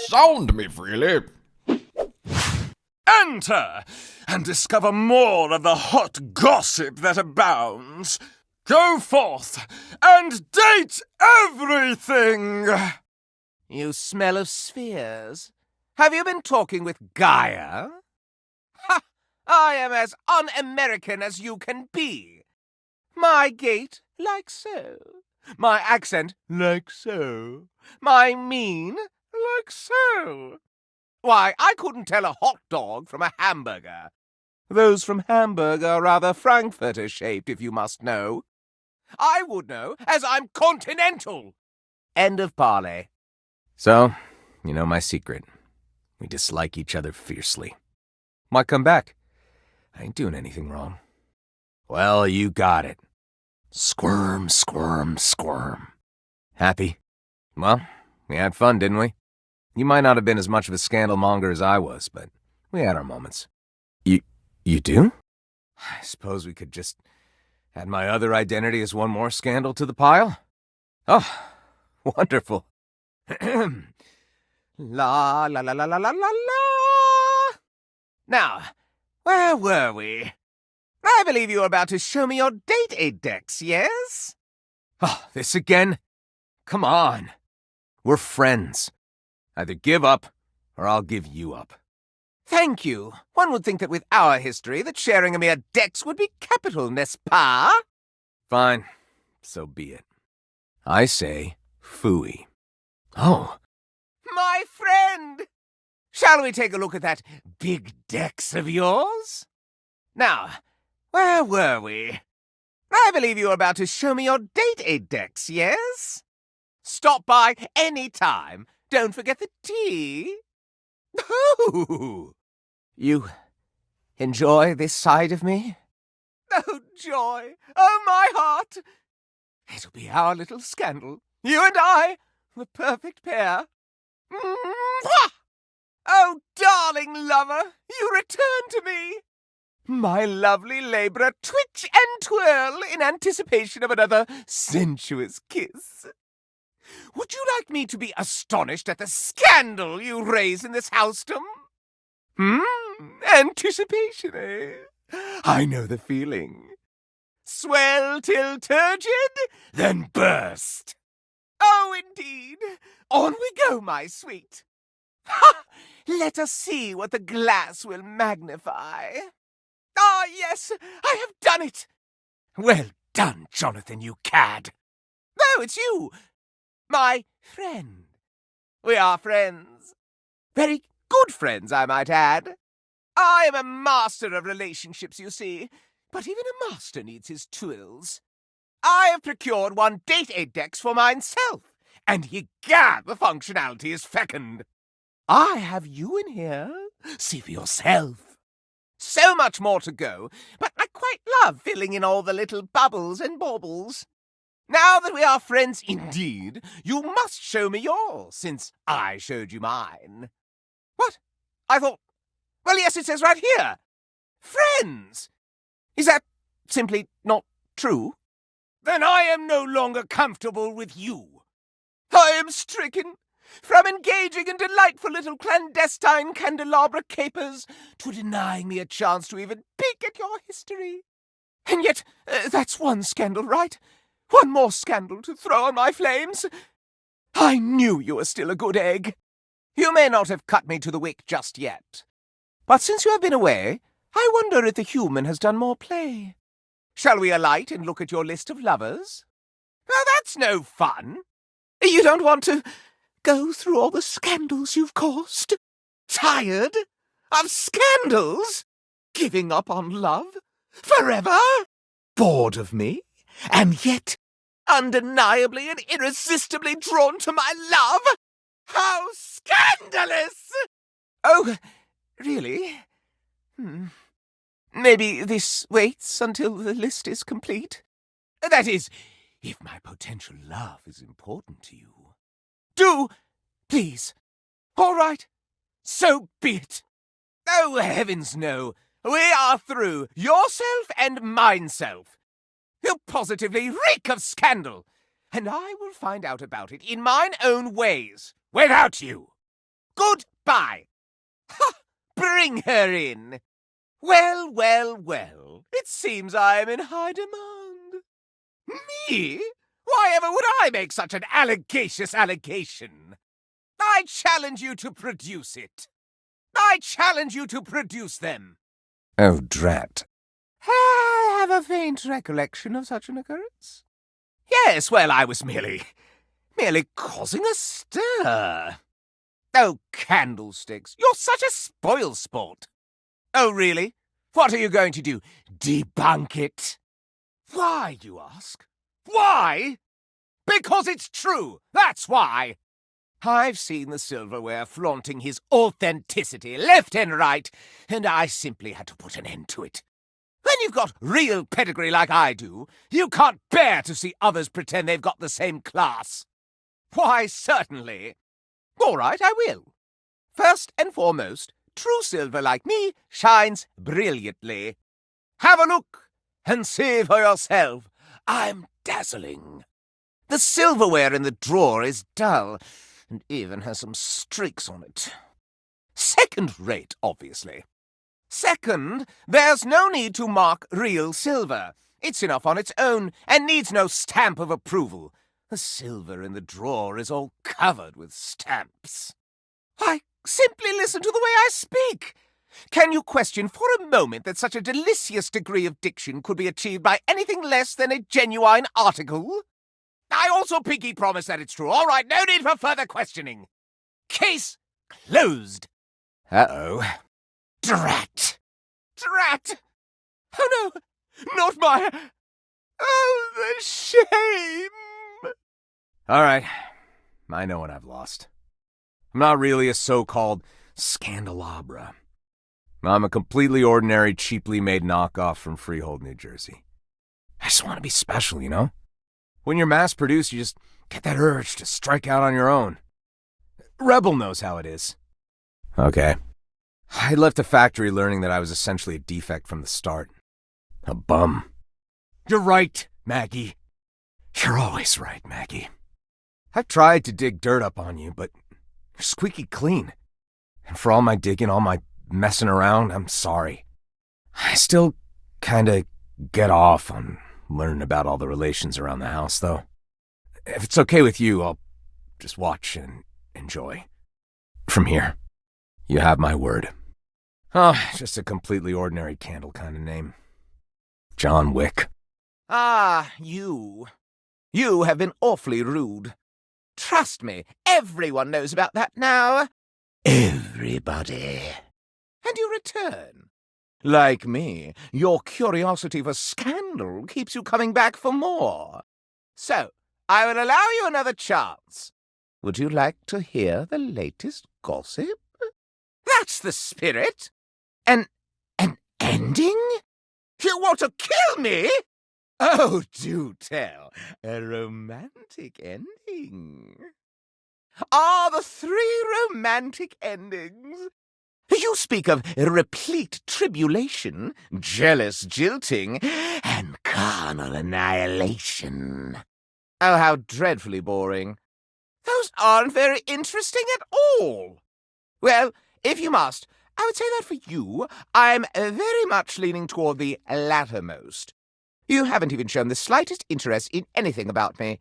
SoundMeFreely. Enter and discover more of the hot gossip that abounds. Go forth and date everything! You smell of spheres. Have you been talking with Gaia? Ha! I am as un-American as you can be. My gait, like so. My accent, like so. My mien, like so. Why, I couldn't tell a hot dog from a hamburger. Those from Hamburg are rather Frankfurter-shaped, if you must know. I would know, as I'm continental. End of parley. So, you know my secret. We dislike each other fiercely. Why come back? I ain't doing anything wrong. Well, you got it. Squirm, squirm, squirm. Happy? Well, we had fun, didn't we? You might not have been as much of a scandal monger as I was, but we had our moments. You do? I suppose we could just add my other identity as one more scandal to the pile? Oh, wonderful. La la la la la la la la. Now, where were we? I believe you were about to show me your date index, yes? Oh, this again? Come on. We're friends. Either give up, or I'll give you up. Thank you. One would think that with our history, that sharing a mere dex would be capital, n'est-ce pas? Fine. So be it. I say, phooey. Oh. My friend! Shall we take a look at that big dex of yours? Now, where were we? I believe you were about to show me your date index, yes? Stop by any time. Don't forget the tea. Oh! You enjoy this side of me? Oh, joy! Oh, my heart! It'll be our little scandal. You and I, the perfect pair. Mwah! Oh, darling lover, you return to me. My lovely labourer twitch and twirl in anticipation of another sensuous kiss. Would you like me to be astonished at the scandal you raise in this housedom? Anticipation, eh? I know the feeling. Swell till turgid, then burst. Oh, indeed. On we go, my sweet. Ha! Let us see what the glass will magnify. Ah, yes, I have done it. Well done, Jonathan, you cad. Oh, it's you. My friend. We are friends. Very good friends, I might add. I am a master of relationships, you see, but even a master needs his tools. I have procured one date index for myself, and egad, the functionality is fecund. I have you in here. See for yourself. So much more to go, but I quite love filling in all the little bubbles and baubles. Now that we are friends indeed, you must show me yours, since I showed you mine. What? I thought... Well, yes, it says right here. Friends! Is that simply not true? Then I am no longer comfortable with you. I am stricken. From engaging in delightful little clandestine candelabra capers to denying me a chance to even peek at your history. And yet, that's one scandal, right? One more scandal to throw on my flames. I knew you were still a good egg. You may not have cut me to the wick just yet. But since you have been away, I wonder if the human has done more play. Shall we alight and look at your list of lovers? Well, that's no fun. You don't want to go through all the scandals you've caused? Tired of scandals? Giving up on love? Forever? Bored of me? And yet undeniably and irresistibly drawn to my love? How scandalous! Oh, really? Maybe this waits until the list is complete? That is, if my potential love is important to you. Do, please. All right, so be it. Oh, heavens no. We are through, yourself and mineself. You positively reek of scandal, and I will find out about it in mine own ways, without you. Goodbye! Ha! Bring her in! Well, well, well, it seems I am in high demand. Me? Why ever would I make such an allegacious allegation? I challenge you to produce it. I challenge you to produce them. Oh, drat. I have a faint recollection of such an occurrence. Yes, well, I was merely causing a stir. Oh, candlesticks, you're such a spoil-sport. Oh, really? What are you going to do? Debunk it? Why, you ask? Why? Because it's true, that's why. I've seen the silverware flaunting his authenticity left and right, and I simply had to put an end to it. When you've got real pedigree like I do, you can't bear to see others pretend they've got the same class. Why, certainly. All right, I will. First and foremost, true silver like me shines brilliantly. Have a look and see for yourself. I'm dazzling. The silverware in the drawer is dull, and even has some streaks on it. Second rate, obviously. Second, there's no need to mark real silver. It's enough on its own and needs no stamp of approval. The silver in the drawer is all covered with stamps. Why, simply listen to the way I speak. Can you question for a moment that such a delicious degree of diction could be achieved by anything less than a genuine article? I also pinky promise that it's true. All right, no need for further questioning. Case closed. Uh-oh. Drat! Drat! Oh, no! Not my... Oh, the shame! All right. I know what I've lost. I'm not really a so-called Scandalabra. I'm a completely ordinary, cheaply made knockoff from Freehold, New Jersey. I just want to be special, you know? When you're mass-produced, you just get that urge to strike out on your own. Rebel knows how it is. Okay. I left the factory learning that I was essentially a defect from the start. A bum. You're right, Maggie. You're always right, Maggie. I've tried to dig dirt up on you, but you're squeaky clean. And for all my digging, all my messing around, I'm sorry. I still kinda get off on learning about all the relations around the house, though. If it's okay with you, I'll just watch and enjoy. From here. You have my word. Oh, just a completely ordinary candle kind of name. John Wick. Ah, you. You have been awfully rude. Trust me, everyone knows about that now. Everybody. And you return. Like me, your curiosity for scandal keeps you coming back for more. So, I will allow you another chance. Would you like to hear the latest gossip? That's the spirit. An ending? You want to kill me? Oh, do tell. A romantic ending. Ah, the 3 romantic endings. You speak of replete tribulation, jealous jilting, and carnal annihilation. Oh, how dreadfully boring. Those aren't very interesting at all. Well, if you must, I would say that for you, I'm very much leaning toward the lattermost. You haven't even shown the slightest interest in anything about me.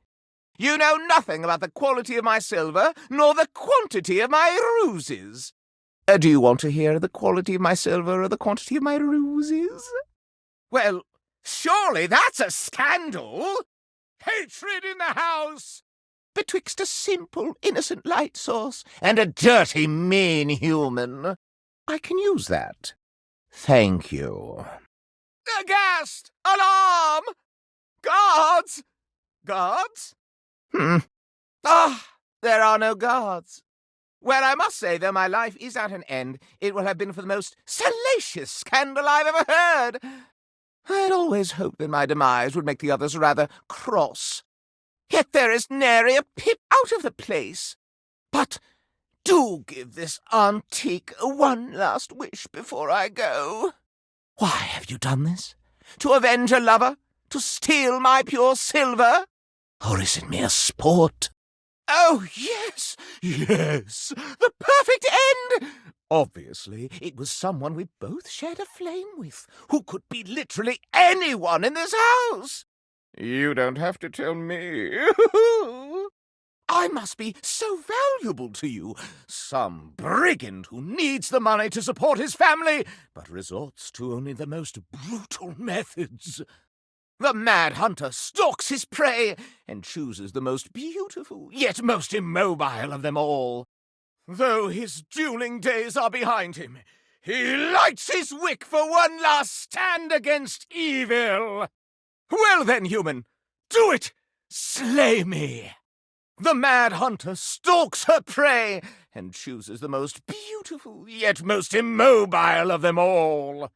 You know nothing about the quality of my silver, nor the quantity of my ruses. Do you want to hear the quality of my silver or the quantity of my ruses? Well, surely that's a scandal! Hatred in the house! Betwixt a simple, innocent light source and a dirty, mean human. I can use that. Thank you. Aghast! Alarm! Guards! Guards? Ah, there are no guards. Well, I must say, though my life is at an end, it will have been for the most salacious scandal I've ever heard. I'd always hoped that my demise would make the others rather cross. Yet there is nary a pip out of the place. But do give this antique one last wish before I go. Why have you done this? To avenge a lover? To steal my pure silver? Or is it mere sport? Oh, yes, yes, the perfect end! Obviously, it was someone we both shared a flame with, who could be literally anyone in this house. You don't have to tell me. I must be so valuable to you. Some brigand who needs the money to support his family, but resorts to only the most brutal methods. The mad hunter stalks his prey and chooses the most beautiful, yet most immobile of them all. Though his dueling days are behind him, he lights his wick for one last stand against evil. Well then, human, do it! Slay me! The mad hunter stalks her prey and chooses the most beautiful, yet most immobile of them all.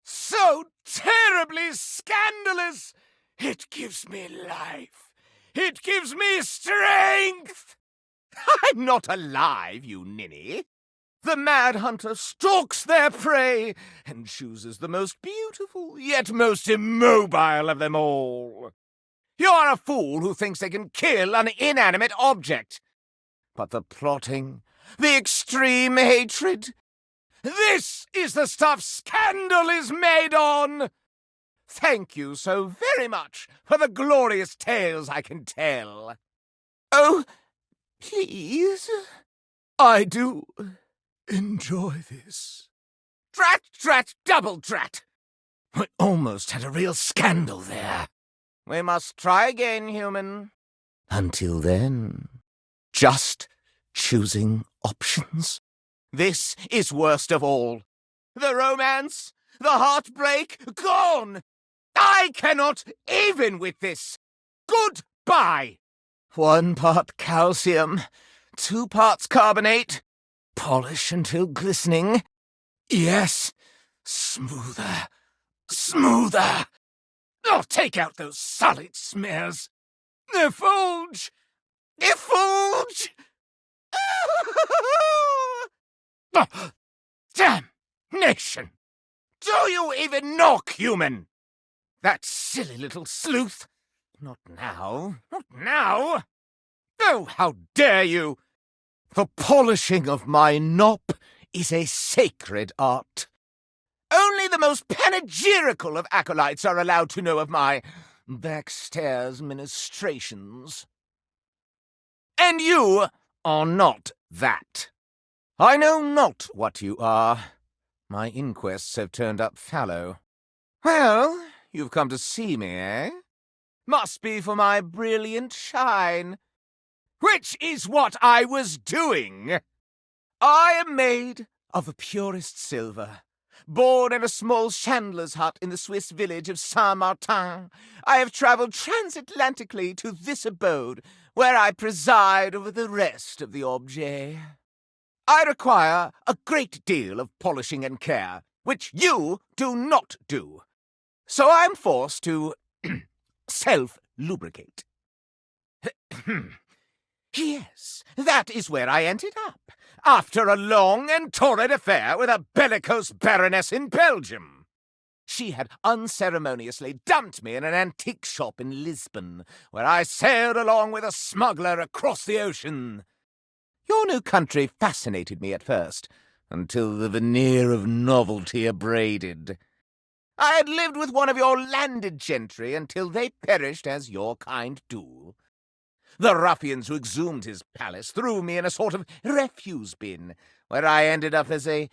So terribly scandalous! It gives me life. It gives me strength! I'm not alive, you ninny. The mad hunter stalks their prey and chooses the most beautiful, yet most immobile of them all. You're a fool who thinks they can kill an inanimate object. But the plotting, the extreme hatred, this is the stuff scandal is made on! Thank you so very much for the glorious tales I can tell. Oh, please? I do enjoy this. Drat, drat, double drat! We almost had a real scandal there. We must try again, human. Until then, just choosing options. This is worst of all. The romance, the heartbreak, gone! I cannot even with this. Goodbye! 1 part calcium, 2 parts carbonate. Polish until glistening. Yes, smoother, smoother. Oh, take out those solid smears. Effulge! Effulge! Oh, damnation! Do you even knock, human? That silly little sleuth. Not now. Not now. Oh, how dare you! The polishing of my nop is a sacred art. Only the most panegyrical of acolytes are allowed to know of my backstairs ministrations. And you are not that. I know not what you are. My inquests have turned up fallow. Well, you've come to see me, eh? Must be for my brilliant shine. Which is what I was doing. I am made of the purest silver. Born in a small chandler's hut in the Swiss village of Saint-Martin, I have travelled transatlantically to this abode, where I preside over the rest of the objet. I require a great deal of polishing and care, which you do not do. So I am forced to self-lubricate. Yes, that is where I ended up, after a long and torrid affair with a bellicose baroness in Belgium. She had unceremoniously dumped me in an antique shop in Lisbon, where I sailed along with a smuggler across the ocean. Your new country fascinated me at first, until the veneer of novelty abraded. I had lived with one of your landed gentry until they perished as your kind do. The ruffians who exhumed his palace threw me in a sort of refuse bin, where I ended up as a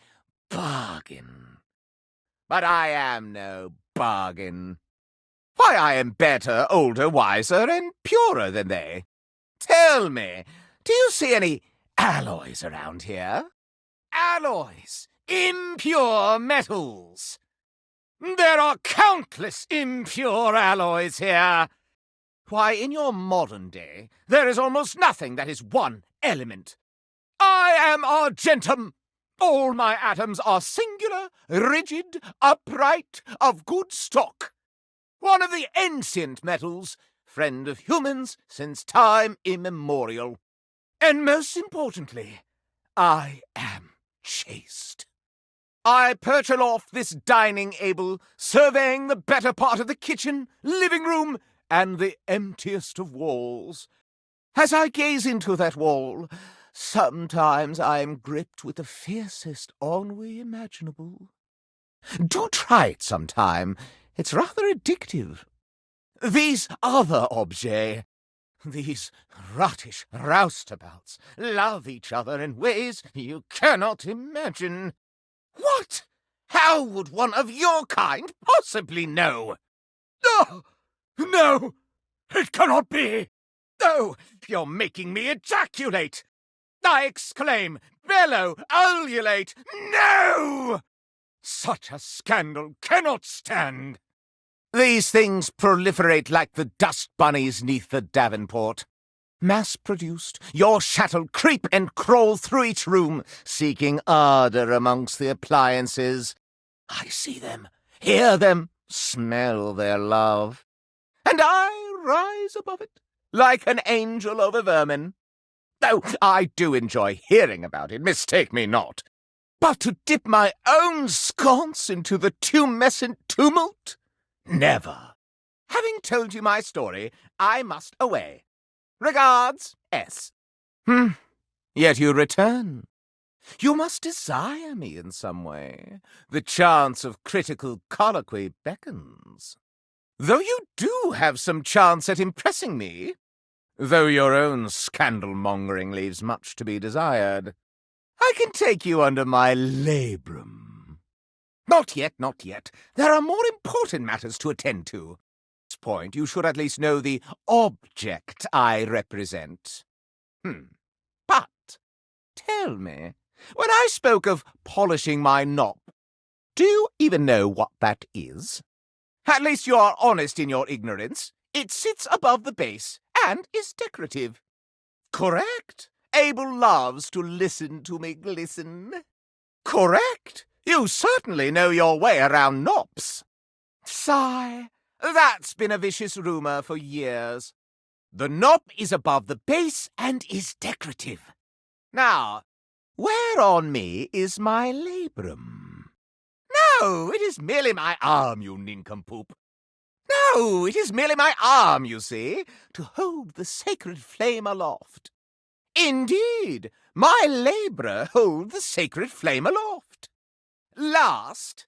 bargain. But I am no bargain. Why, I am better, older, wiser, and purer than they. Tell me, do you see any alloys around here? Alloys! Impure metals! There are countless impure alloys here. Why, in your modern day, there is almost nothing that is one element. I am argentum. All my atoms are singular, rigid, upright, of good stock. One of the ancient metals, friend of humans since time immemorial. And most importantly, I am chaste. I perch aloft this dining able, surveying the better part of the kitchen, living room, and the emptiest of walls. As I gaze into that wall, sometimes I am gripped with the fiercest ennui imaginable. Do try it sometime. It's rather addictive. These other objets, these rottish roustabouts, love each other in ways you cannot imagine. What? How would one of your kind possibly know? Oh, no, it cannot be. Oh, you're making me ejaculate! I exclaim, bellow, ululate, no! Such a scandal cannot stand. These things proliferate like the dust bunnies neath the Davenport. Mass-produced, your chattel creep and crawl through each room, seeking ardour amongst the appliances. I see them, hear them, smell their love. And I rise above it, like an angel over vermin. Oh, I do enjoy hearing about it, mistake me not. But to dip my own sconce into the tumescent tumult? Never. Having told you my story, I must away. Regards, S. Yet you return. You must desire me in some way. The chance of critical colloquy beckons. Though you do have some chance at impressing me, though your own scandal-mongering leaves much to be desired, I can take you under my labrum. Not yet, not yet. There are more important matters to attend to. At this point, you should at least know the object I represent. But, tell me, when I spoke of polishing my nop, do you even know what that is? At least you are honest in your ignorance. It sits above the base and is decorative. Correct. Abel loves to listen to me glisten. Correct. You certainly know your way around nops. Sigh. That's been a vicious rumour for years. The nop is above the base and is decorative. Now, where on me is my labrum? No, it is merely my arm, you nincompoop. No, it is merely my arm, you see, to hold the sacred flame aloft. Indeed, my labra hold the sacred flame aloft. Last,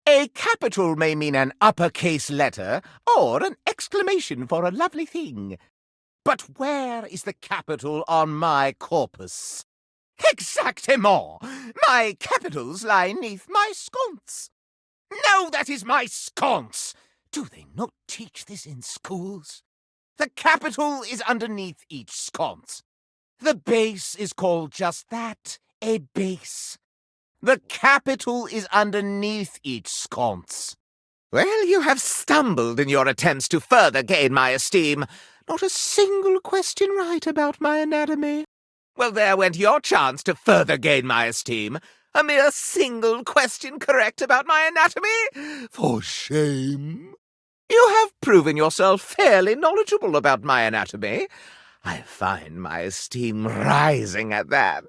a capital may mean an uppercase letter or an exclamation for a lovely thing. But where is the capital on my corpus? Exactement! My capitals lie neath my sconce. No, that is my sconce! Do they not teach this in schools? The capital is underneath each sconce. The base is called just that, a base. The capital is underneath each sconce. Well, you have stumbled in your attempts to further gain my esteem. Not a single question right about my anatomy. Well, there went your chance to further gain my esteem. A mere single question correct about my anatomy? For shame. You have proven yourself fairly knowledgeable about my anatomy. I find my esteem rising at that.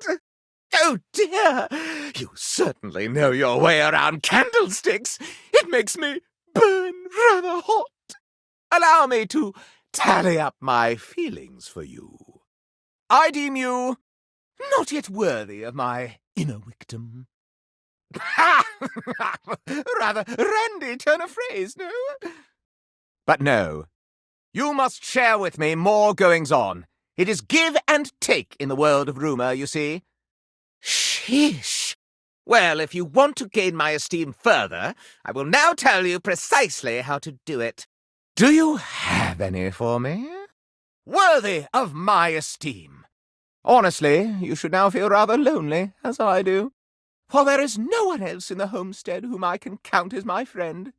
Oh, dear! You certainly know your way around candlesticks. It makes me burn rather hot. Allow me to tally up my feelings for you. I deem you not yet worthy of my inner victim. Ha! Rather randy turn of phrase, no? But no. You must share with me more goings-on. It is give and take in the world of rumour, you see. Sheesh. Well, if you want to gain my esteem further, I will now tell you precisely how to do it. Do you have any for me? Worthy of my esteem. Honestly, you should now feel rather lonely, as I do. For there is no one else in the homestead whom I can count as my friend.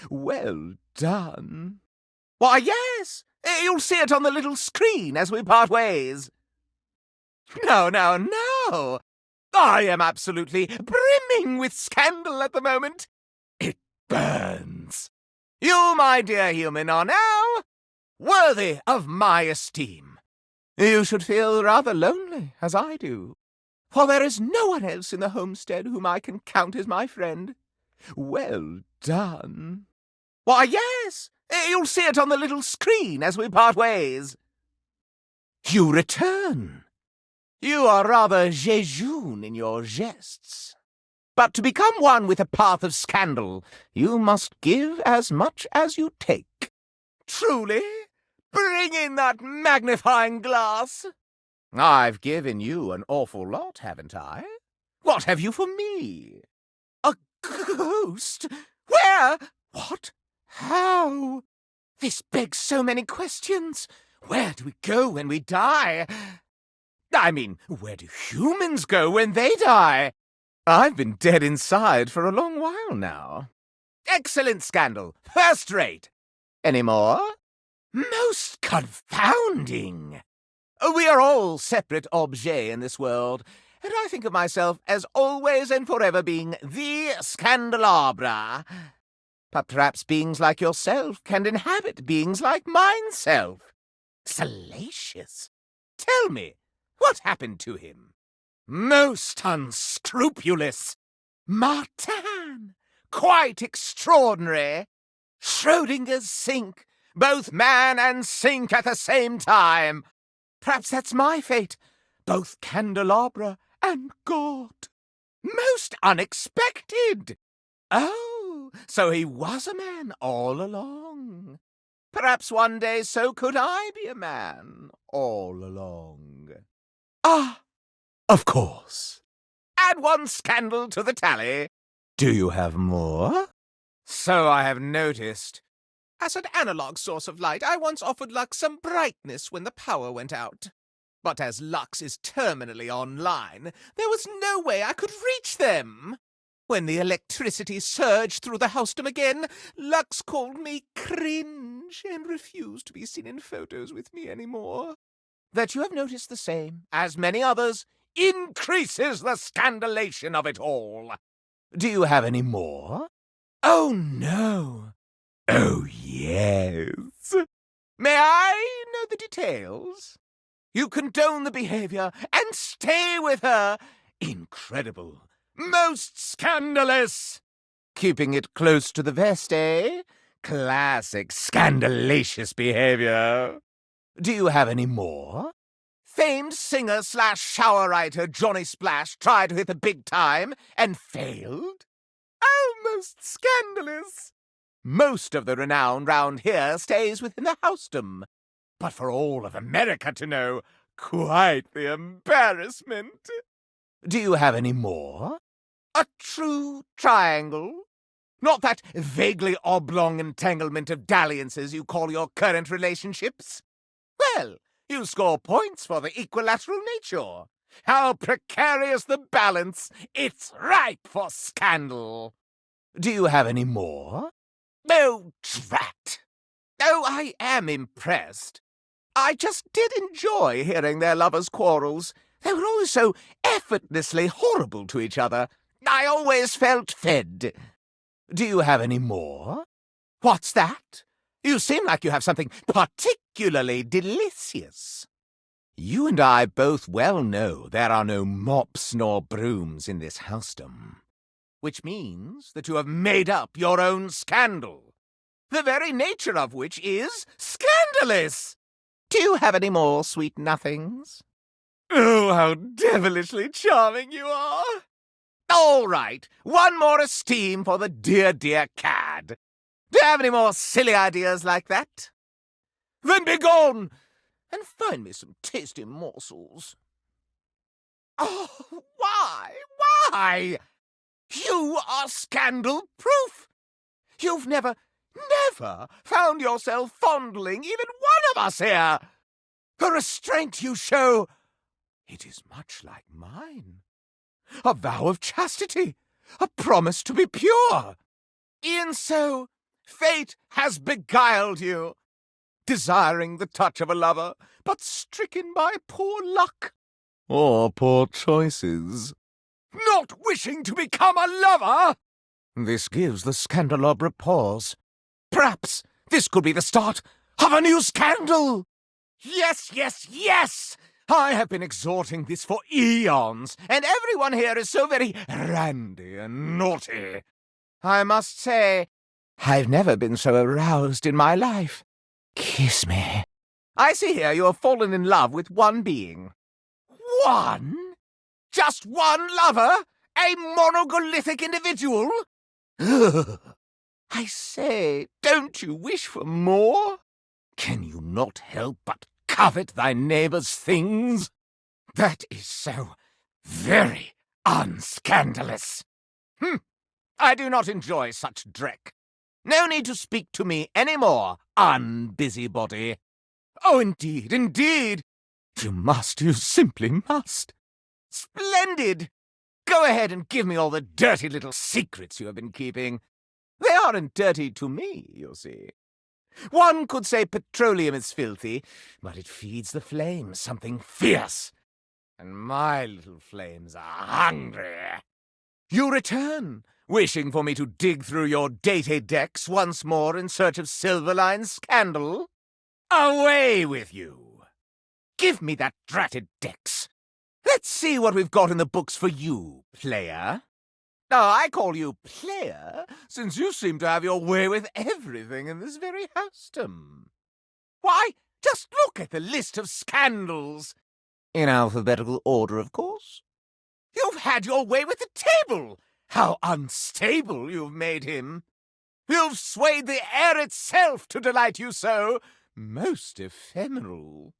Well done. Why, yes, you'll see it on the little screen as we part ways. No, no, no. I am absolutely brimming with scandal at the moment. It burns. You, my dear human, are now worthy of my esteem. You should feel rather lonely, as I do. For there is no one else in the homestead whom I can count as my friend. Well done. Why, yes, you'll see it on the little screen as we part ways. You return. You are rather jejune in your jests. But to become one with a path of scandal, you must give as much as you take. Truly? Bring in that magnifying glass. I've given you an awful lot, haven't I? What have you for me? A ghost? Where? What? How? This begs so many questions. Where do we go when we die? I mean, where do humans go when they die? I've been dead inside for a long while now. Excellent scandal. First rate. Any more? Most confounding. We are all separate objets in this world, and I think of myself as always and forever being the Scandalabra. But perhaps beings like yourself can inhabit beings like mineself. Salacious. Tell me, what happened to him? Most unscrupulous. Martin. Quite extraordinary. Schrodinger's sink. Both man and sink at the same time. Perhaps that's my fate. Both candelabra and God. Most unexpected. Oh, so he was a man all along. Perhaps one day so could I be a man all along. Ah, of course. Add one scandal to the tally. Do you have more? So I have noticed. As an analog source of light, I once offered Lux some brightness when the power went out. But as Lux is terminally online, there was no way I could reach them. When the electricity surged through the housedom again, Lux called me cringe and refused to be seen in photos with me anymore. That you have noticed the same, as many others, increases the scandalation of it all. Do you have any more? Oh, no. Oh, yes. May I know the details? You condone the behavior and stay with her. Incredible. Most scandalous. Keeping it close to the vest, eh? Classic scandalicious behavior. Do you have any more? Famed singer/shower writer Johnny Splash tried to hit the big time and failed. Oh, most scandalous. Most of the renown round here stays within the housedom. But for all of America to know, quite the embarrassment. Do you have any more? A true triangle? Not that vaguely oblong entanglement of dalliances you call your current relationships? Well, you score points for the equilateral nature. How precarious the balance! It's ripe for scandal. Do you have any more? Oh, drat! Oh, I am impressed. I just did enjoy hearing their lovers' quarrels. They were always so effortlessly horrible to each other. I always felt fed. Do you have any more? What's that? You seem like you have something particularly delicious. You and I both well know there are no mops nor brooms in this housedom, which means that you have made up your own scandal, the very nature of which is scandalous. Do you have any more sweet nothings? Oh, how devilishly charming you are! All right, one more esteem for the dear, dear cad. Do you have any more silly ideas like that? Then be gone, and find me some tasty morsels. Oh, why? Why? You are scandal-proof. You've never found yourself fondling even one of us here. The restraint you show, it is much like mine. A vow of chastity, a promise to be pure. E'en so, fate has beguiled you, desiring the touch of a lover, but stricken by poor luck. Or poor choices. Not wishing to become a lover? This gives the Scandalabra pause. Perhaps this could be the start of a new scandal. Yes, yes, yes! I have been exhorting this for eons, and everyone here is so very randy and naughty. I must say, I've never been so aroused in my life. Kiss me. I see here you have fallen in love with one being. One? Just one lover? A monoglyphic individual? I say, don't you wish for more? Can you not help but covet thy neighbour's things? That is so very unscandalous. I do not enjoy such dreck. No need to speak to me any more, unbusybody. Oh, indeed, indeed. You must, you simply must. Splendid! Go ahead and give me all the dirty little secrets you have been keeping. They aren't dirty to me, you see. One could say petroleum is filthy, but it feeds the flames something fierce. And my little flames are hungry. You return, wishing for me to dig through your data decks once more in search of Silverline's scandal? Away with you! Give me that dratted dex. Let's see what we've got in the books for you, player. Oh, I call you player, since you seem to have your way with everything in this very housedom. Why, just look at the list of scandals. In alphabetical order, of course. You've had your way with the table. How unstable you've made him. You've swayed the air itself to delight you so. Most ephemeral.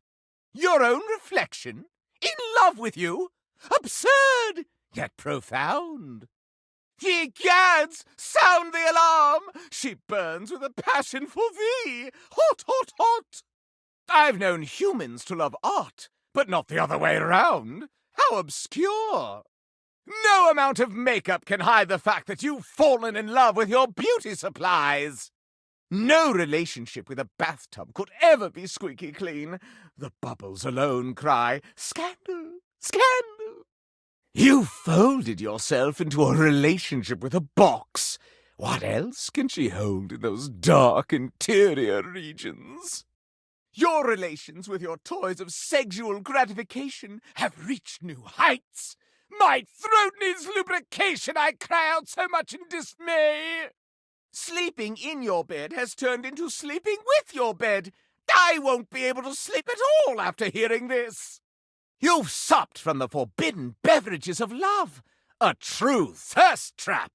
Your own reflection? In love with you? Absurd, yet profound. Ye gads, sound the alarm! She burns with a passion for thee! Hot, hot, hot! I've known humans to love art, but not the other way round. How obscure! No amount of makeup can hide the fact that you've fallen in love with your beauty supplies. No relationship with a bathtub could ever be squeaky clean. The bubbles alone cry, "Scandal! Scandal!" You folded yourself into a relationship with a box. What else can she hold in those dark interior regions? Your relations with your toys of sexual gratification have reached new heights. My throat needs lubrication, I cry out so much in dismay. Sleeping in your bed has turned into sleeping with your bed. I won't be able to sleep at all after hearing this. You've supped from the forbidden beverages of love, a true thirst trap.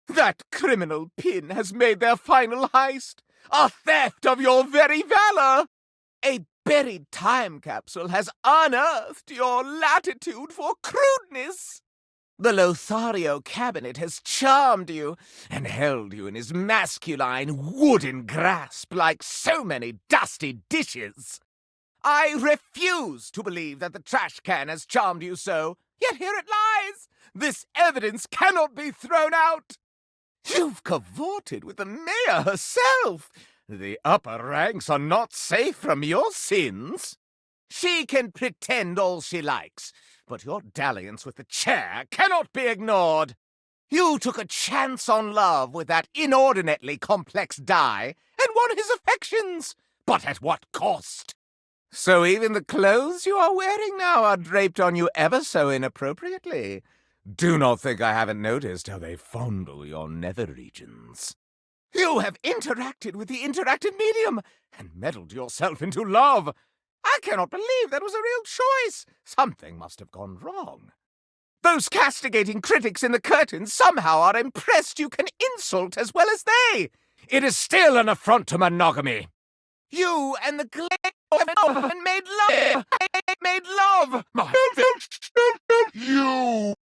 That criminal Pin has made their final heist, a theft of your very valor. A buried time capsule has unearthed your latitude for crudeness. The Lothario cabinet has charmed you and held you in his masculine wooden grasp like so many dusty dishes. I refuse to believe that the trash can has charmed you so, yet here it lies. This evidence cannot be thrown out. You've cavorted with the mayor herself. The upper ranks are not safe from your sins. She can pretend all she likes, but your dalliance with the chair cannot be ignored. You took a chance on love with that inordinately complex die and won his affections, but at what cost? So even the clothes you are wearing now are draped on you ever so inappropriately. Do not think I haven't noticed how they fondle your nether regions. You have interacted with the interactive medium and meddled yourself into love. I cannot believe that was a real choice. Something must have gone wrong. Those castigating critics in the curtains somehow are impressed you can insult as well as they. It is still an affront to monogamy. You and the glare have made love. Made love. You!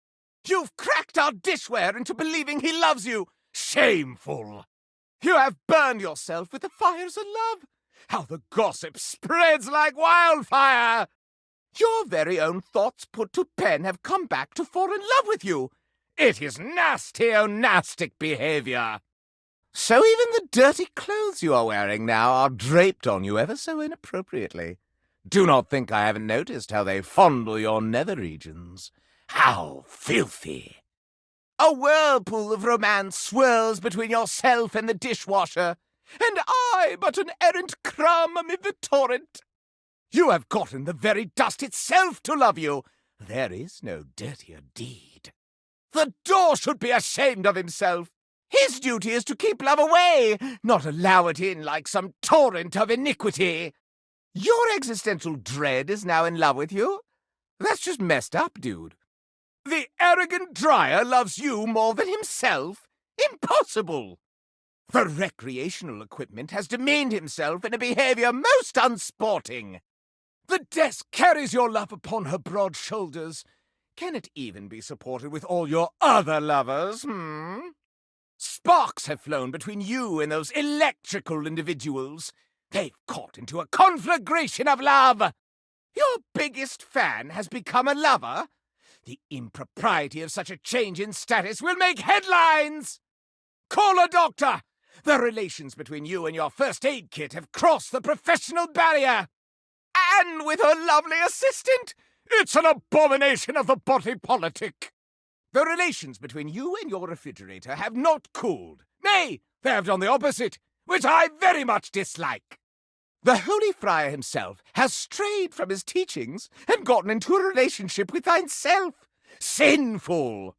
You've cracked our dishware into believing he loves you. Shameful. You have burned yourself with the fires of love. How the gossip spreads like wildfire! Your very own thoughts put to pen have come back to fall in love with you. It is nasty-o-nastic behavior. So even the dirty clothes you are wearing now are draped on you ever so inappropriately. Do not think I haven't noticed how they fondle your nether regions. How filthy! A whirlpool of romance swirls between yourself and the dishwasher, and I but an errant crumb amid the torrent. You have gotten the very dust itself to love you. There is no dirtier deed. The door should be ashamed of himself. His duty is to keep love away, not allow it in like some torrent of iniquity. Your existential dread is now in love with you? That's just messed up, dude. The arrogant dryer loves you more than himself? Impossible! The recreational equipment has demeaned himself in a behavior most unsporting. The desk carries your love upon her broad shoulders. Can it even be supported with all your other lovers, Sparks have flown between you and those electrical individuals. They've caught into a conflagration of love. Your biggest fan has become a lover? The impropriety of such a change in status will make headlines! Call a doctor! The relations between you and your first aid kit have crossed the professional barrier! And with her lovely assistant! It's an abomination of the body politic! The relations between you and your refrigerator have not cooled. Nay, they have done the opposite, which I very much dislike. The Holy Friar himself has strayed from his teachings and gotten into a relationship with thyself. Sinful!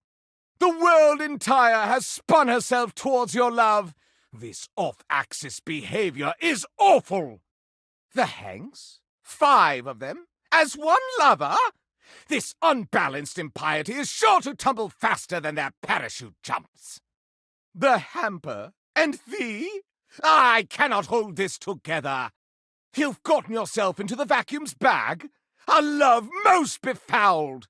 The world entire has spun herself towards your love. This off-axis behavior is awful. The Hanks? 5 of them? As one lover? This unbalanced impiety is sure to tumble faster than their parachute jumps. The Hamper and thee? I cannot hold this together. You've gotten yourself into the vacuum's bag? A love most befouled!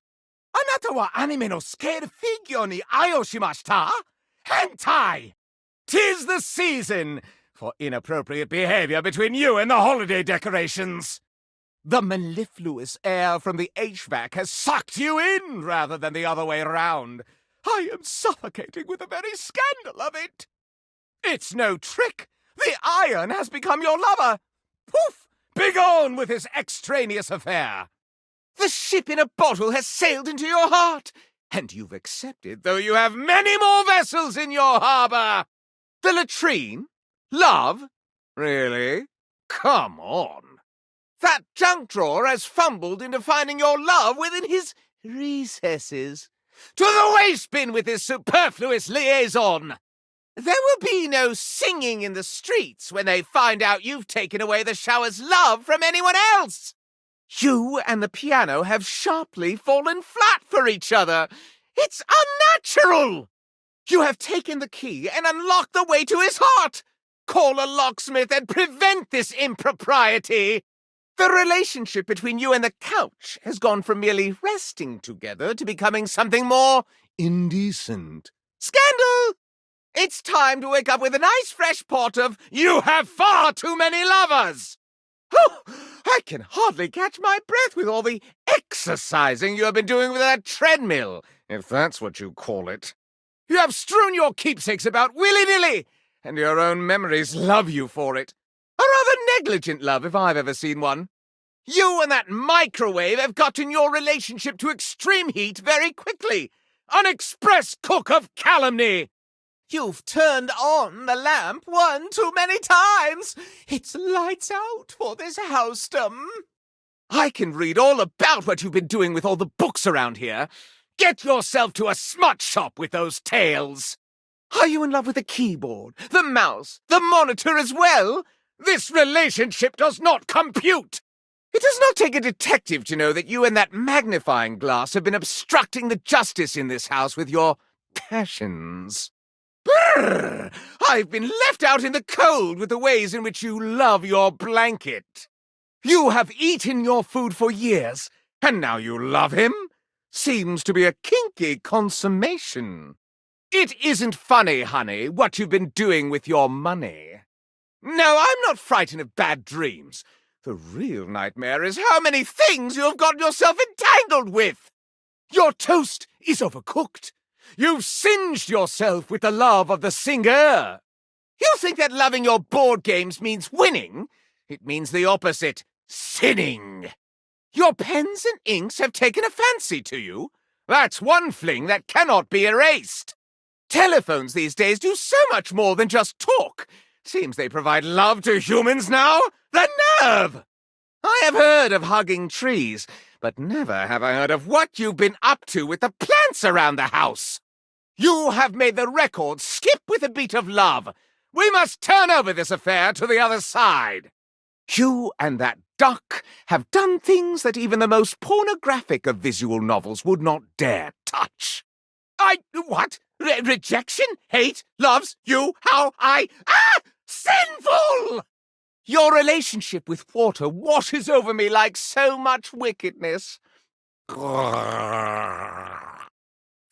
Anata wa anime no scale figure ni ayoshimashita? Hentai! 'Tis the season for inappropriate behavior between you and the holiday decorations. The mellifluous air from the HVAC has sucked you in rather than the other way round. I am suffocating with the very scandal of it. It's no trick. The iron has become your lover. Poof! Begone with this extraneous affair. The ship in a bottle has sailed into your heart, and you've accepted, though you have many more vessels in your harbor. The latrine? Love? Really? Come on. That junk drawer has fumbled into finding your love within his recesses. To the waste bin with this superfluous liaison! There will be no singing in the streets when they find out you've taken away the shower's love from anyone else. You and the piano have sharply fallen flat for each other. It's unnatural! You have taken the key and unlocked the way to his heart. Call a locksmith and prevent this impropriety. The relationship between you and the couch has gone from merely resting together to becoming something more indecent. Scandal! It's time to wake up with a nice fresh pot of "You have far too many lovers!" Oh, I can hardly catch my breath with all the exercising you have been doing with that treadmill, if that's what you call it. You have strewn your keepsakes about willy-nilly, and your own memories love you for it. A rather negligent love, if I've ever seen one. You and that microwave have gotten your relationship to extreme heat very quickly. An express cook of calumny! You've turned on the lamp 1 too many times. It's lights out for this housedom. I can read all about what you've been doing with all the books around here. Get yourself to a smut shop with those tales. Are you in love with the keyboard, the mouse, the monitor as well? This relationship does not compute. It does not take a detective to know that you and that magnifying glass have been obstructing the justice in this house with your passions. Brrr! I've been left out in the cold with the ways in which you love your blanket. You have eaten your food for years, and now you love him? Seems to be a kinky consummation. It isn't funny, honey, what you've been doing with your money. No, I'm not frightened of bad dreams. The real nightmare is how many things you have gotten yourself entangled with. Your toast is overcooked. You've singed yourself with the love of the singer. You think that loving your board games means winning? It means the opposite, sinning. Your pens and inks have taken a fancy to you. That's one fling that cannot be erased. Telephones these days do so much more than just talk. Seems they provide love to humans now. The nerve! I have heard of hugging trees, but never have I heard of what you've been up to with the plants around the house. You have made the record skip with a beat of love. We must turn over this affair to the other side. You and that duck have done things that even the most pornographic of visual novels would not dare touch. What? Rejection? Hate? Loves? You? How? Sinful! Your relationship with water washes over me like so much wickedness.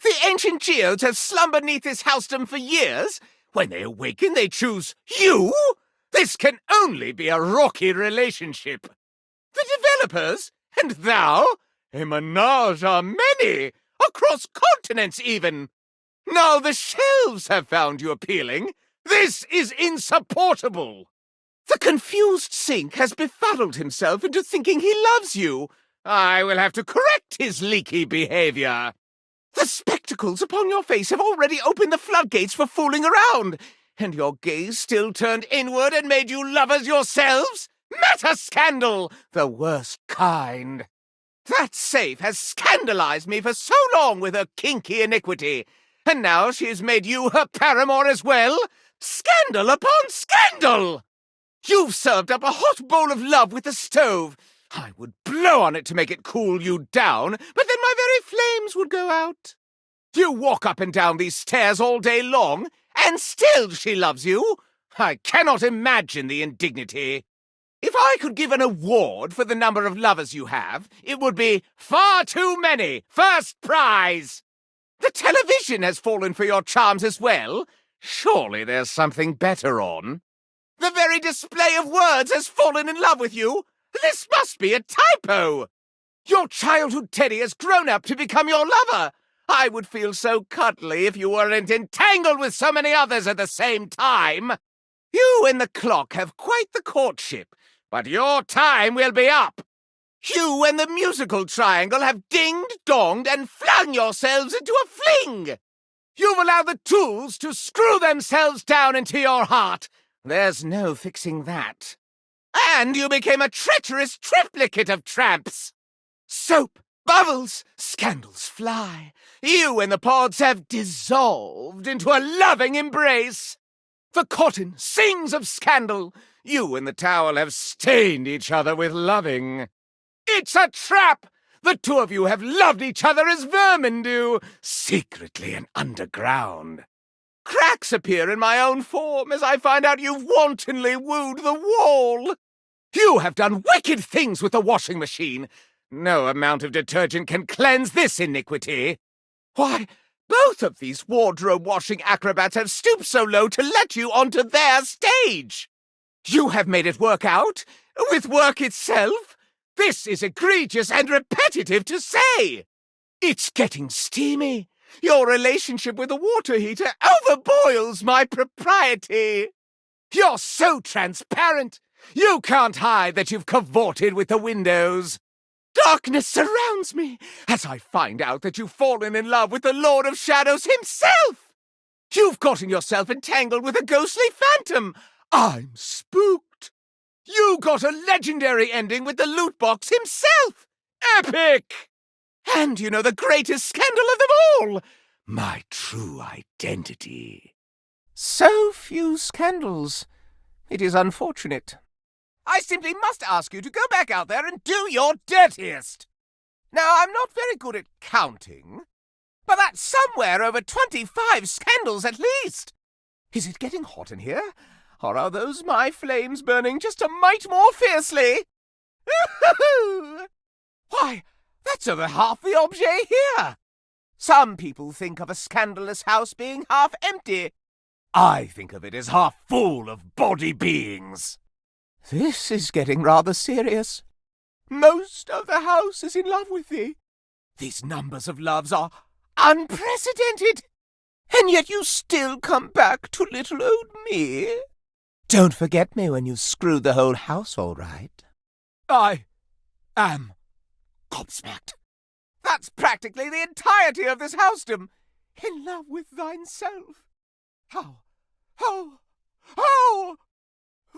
The ancient geodes have slumbered neath this housedom for years. When they awaken, they choose you? This can only be a rocky relationship. The developers, and thou, a menage a many, across continents even. Now the shelves have found you appealing. This is insupportable. The confused sink has befuddled himself into thinking he loves you. I will have to correct his leaky behavior. The spectacles upon your face have already opened the floodgates for fooling around, and your gaze still turned inward and made you lovers yourselves? Meta-scandal, the worst kind. That safe has scandalized me for so long with her kinky iniquity, and now she has made you her paramour as well? Scandal upon scandal! You've served up a hot bowl of love with the stove. I would blow on it to make it cool you down, but then my very flames would go out. You walk up and down these stairs all day long, and still she loves you. I cannot imagine the indignity. If I could give an award for the number of lovers you have, it would be far too many. First prize. The television has fallen for your charms as well. Surely there's something better on. The very display of words has fallen in love with you. This must be a typo. Your childhood teddy has grown up to become your lover. I would feel so cuddly if you weren't entangled with so many others at the same time. You and the clock have quite the courtship, but your time will be up. You and the musical triangle have dinged, donged, and flung yourselves into a fling. You've allowed the tools to screw themselves down into your heart. There's no fixing that. And you became a treacherous triplicate of tramps. Soap, bubbles, scandals fly. You and the pods have dissolved into a loving embrace. The cotton sings of scandal. You and the towel have stained each other with loving. It's a trap! The two of you have loved each other as vermin do, secretly and underground. Cracks appear in my own form as I find out you've wantonly wooed the wall. You have done wicked things with the washing machine. No amount of detergent can cleanse this iniquity. Why, both of these wardrobe-washing acrobats have stooped so low to let you onto their stage. You have made it work out, with work itself. This is egregious and repetitive to say. It's getting steamy. Your relationship with the water heater overboils my propriety. You're so transparent. You can't hide that you've cavorted with the windows. Darkness surrounds me as I find out that you've fallen in love with the Lord of Shadows himself. You've gotten yourself entangled with a ghostly phantom. I'm spooked. You got a legendary ending with the loot box himself. Epic! And you know the greatest scandal of them all, my true identity. So few scandals. It is unfortunate. I simply must ask you to go back out there and do your dirtiest. Now, I'm not very good at counting, but that's somewhere over 25 scandals at least. Is it getting hot in here? Or are those my flames burning just a mite more fiercely? Why, that's over half the objet here. Some people think of a scandalous house being half empty. I think of it as half full of body beings. This is getting rather serious. Most of the house is in love with thee. These numbers of loves are unprecedented. And yet you still come back to little old me. Don't forget me when you screw the whole house all right. I am gobsmacked. That's practically the entirety of this housedom. In love with thyself. How?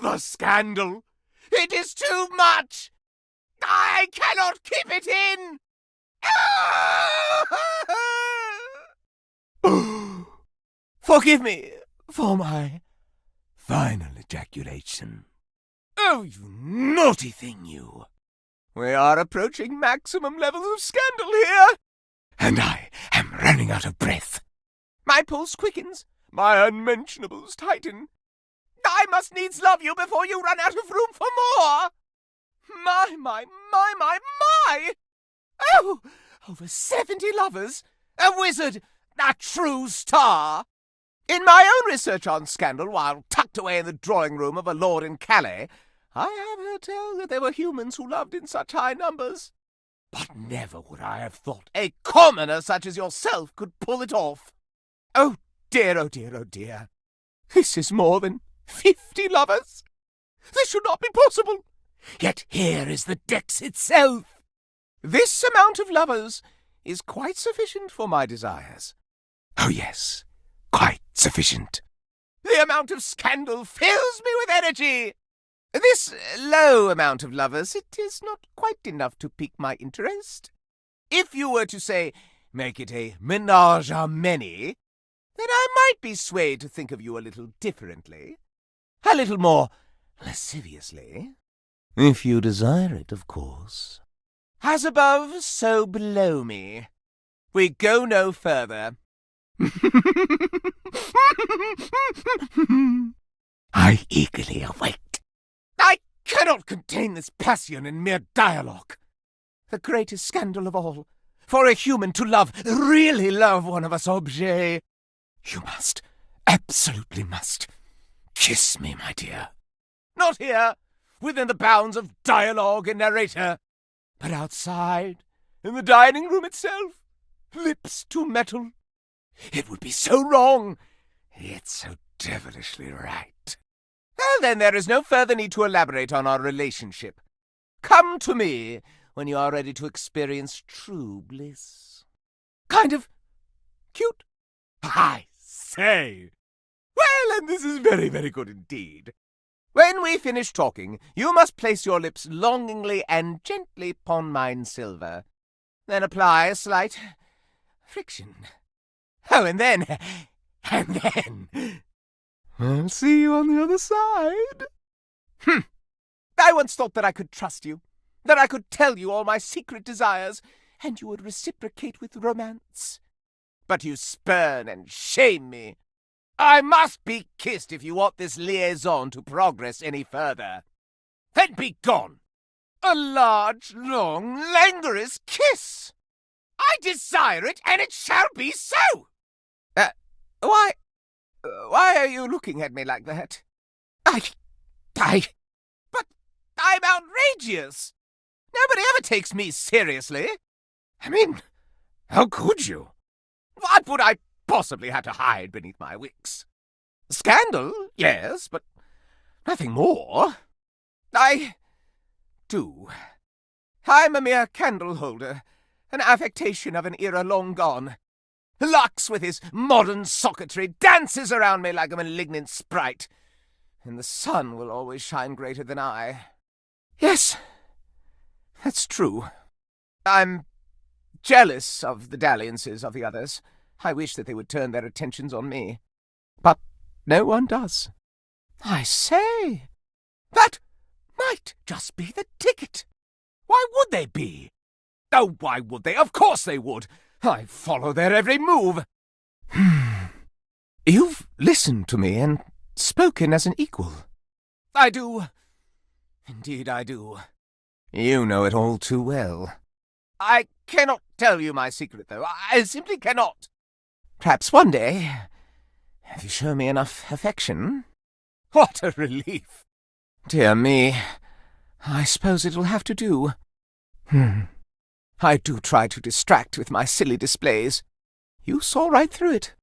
The scandal! It is too much! I cannot keep it in! Forgive me for my final ejaculation. Oh, you naughty thing, you! We are approaching maximum levels of scandal here, and I am running out of breath. My pulse quickens, my unmentionables tighten. I must needs love you before you run out of room for more! My! Oh, over 70 lovers, a wizard, a true star! In my own research on scandal, while tucked away in the drawing room of a lord in Calais, I have heard tell that there were humans who loved in such high numbers. But never would I have thought a commoner such as yourself could pull it off. Oh dear, oh dear, oh dear. This is more than 50 lovers. This should not be possible. Yet here is the Dex itself. This amount of lovers is quite sufficient for my desires. Oh yes, quite sufficient. The amount of scandal fills me with energy. This low amount of lovers, it is not quite enough to pique my interest. If you were to say, make it a menage a many, then I might be swayed to think of you a little differently. A little more lasciviously. If you desire it, of course. As above, so below me. We go no further. I eagerly await. I cannot contain this passion in mere dialogue. The greatest scandal of all, for a human to love, really love one of us objets. You must, absolutely must, kiss me, my dear. Not here, within the bounds of dialogue and narrator, but outside, in the dining room itself, lips to metal. It would be so wrong, yet so devilishly right. Well, then, there is no further need to elaborate on our relationship. Come to me when you are ready to experience true bliss. Kind of cute? I say! Well, and this is very, very good indeed. When we finish talking, you must place your lips longingly and gently upon mine silver. Then apply a slight friction. Oh, and then... I'll see you on the other side. I once thought that I could trust you, that I could tell you all my secret desires, and you would reciprocate with romance. But you spurn and shame me. I must be kissed if you want this liaison to progress any further. Then be gone. A large, long, languorous kiss. I desire it, and it shall be so. Why are you looking at me like that? But I'm outrageous. Nobody ever takes me seriously. I mean, how could you? What would I possibly have to hide beneath my wicks? Scandal, yes, but nothing more. I do. I'm a mere candle holder, an affectation of an era long gone. Lux, with his modern socketry, dances around me like a malignant sprite, and the sun will always shine greater than I. Yes, that's true. I'm jealous of the dalliances of the others. I wish that they would turn their attentions on me. But no one does. I say, that might just be the ticket. Why would they be? Oh, why would they? Of course they would. I follow their every move. You've listened to me and spoken as an equal. I do. Indeed I do. You know it all too well. I cannot tell you my secret, though. I simply cannot. Perhaps one day, if you show me enough affection. What a relief. Dear me, I suppose it'll have to do. I do try to distract with my silly displays. You saw right through it.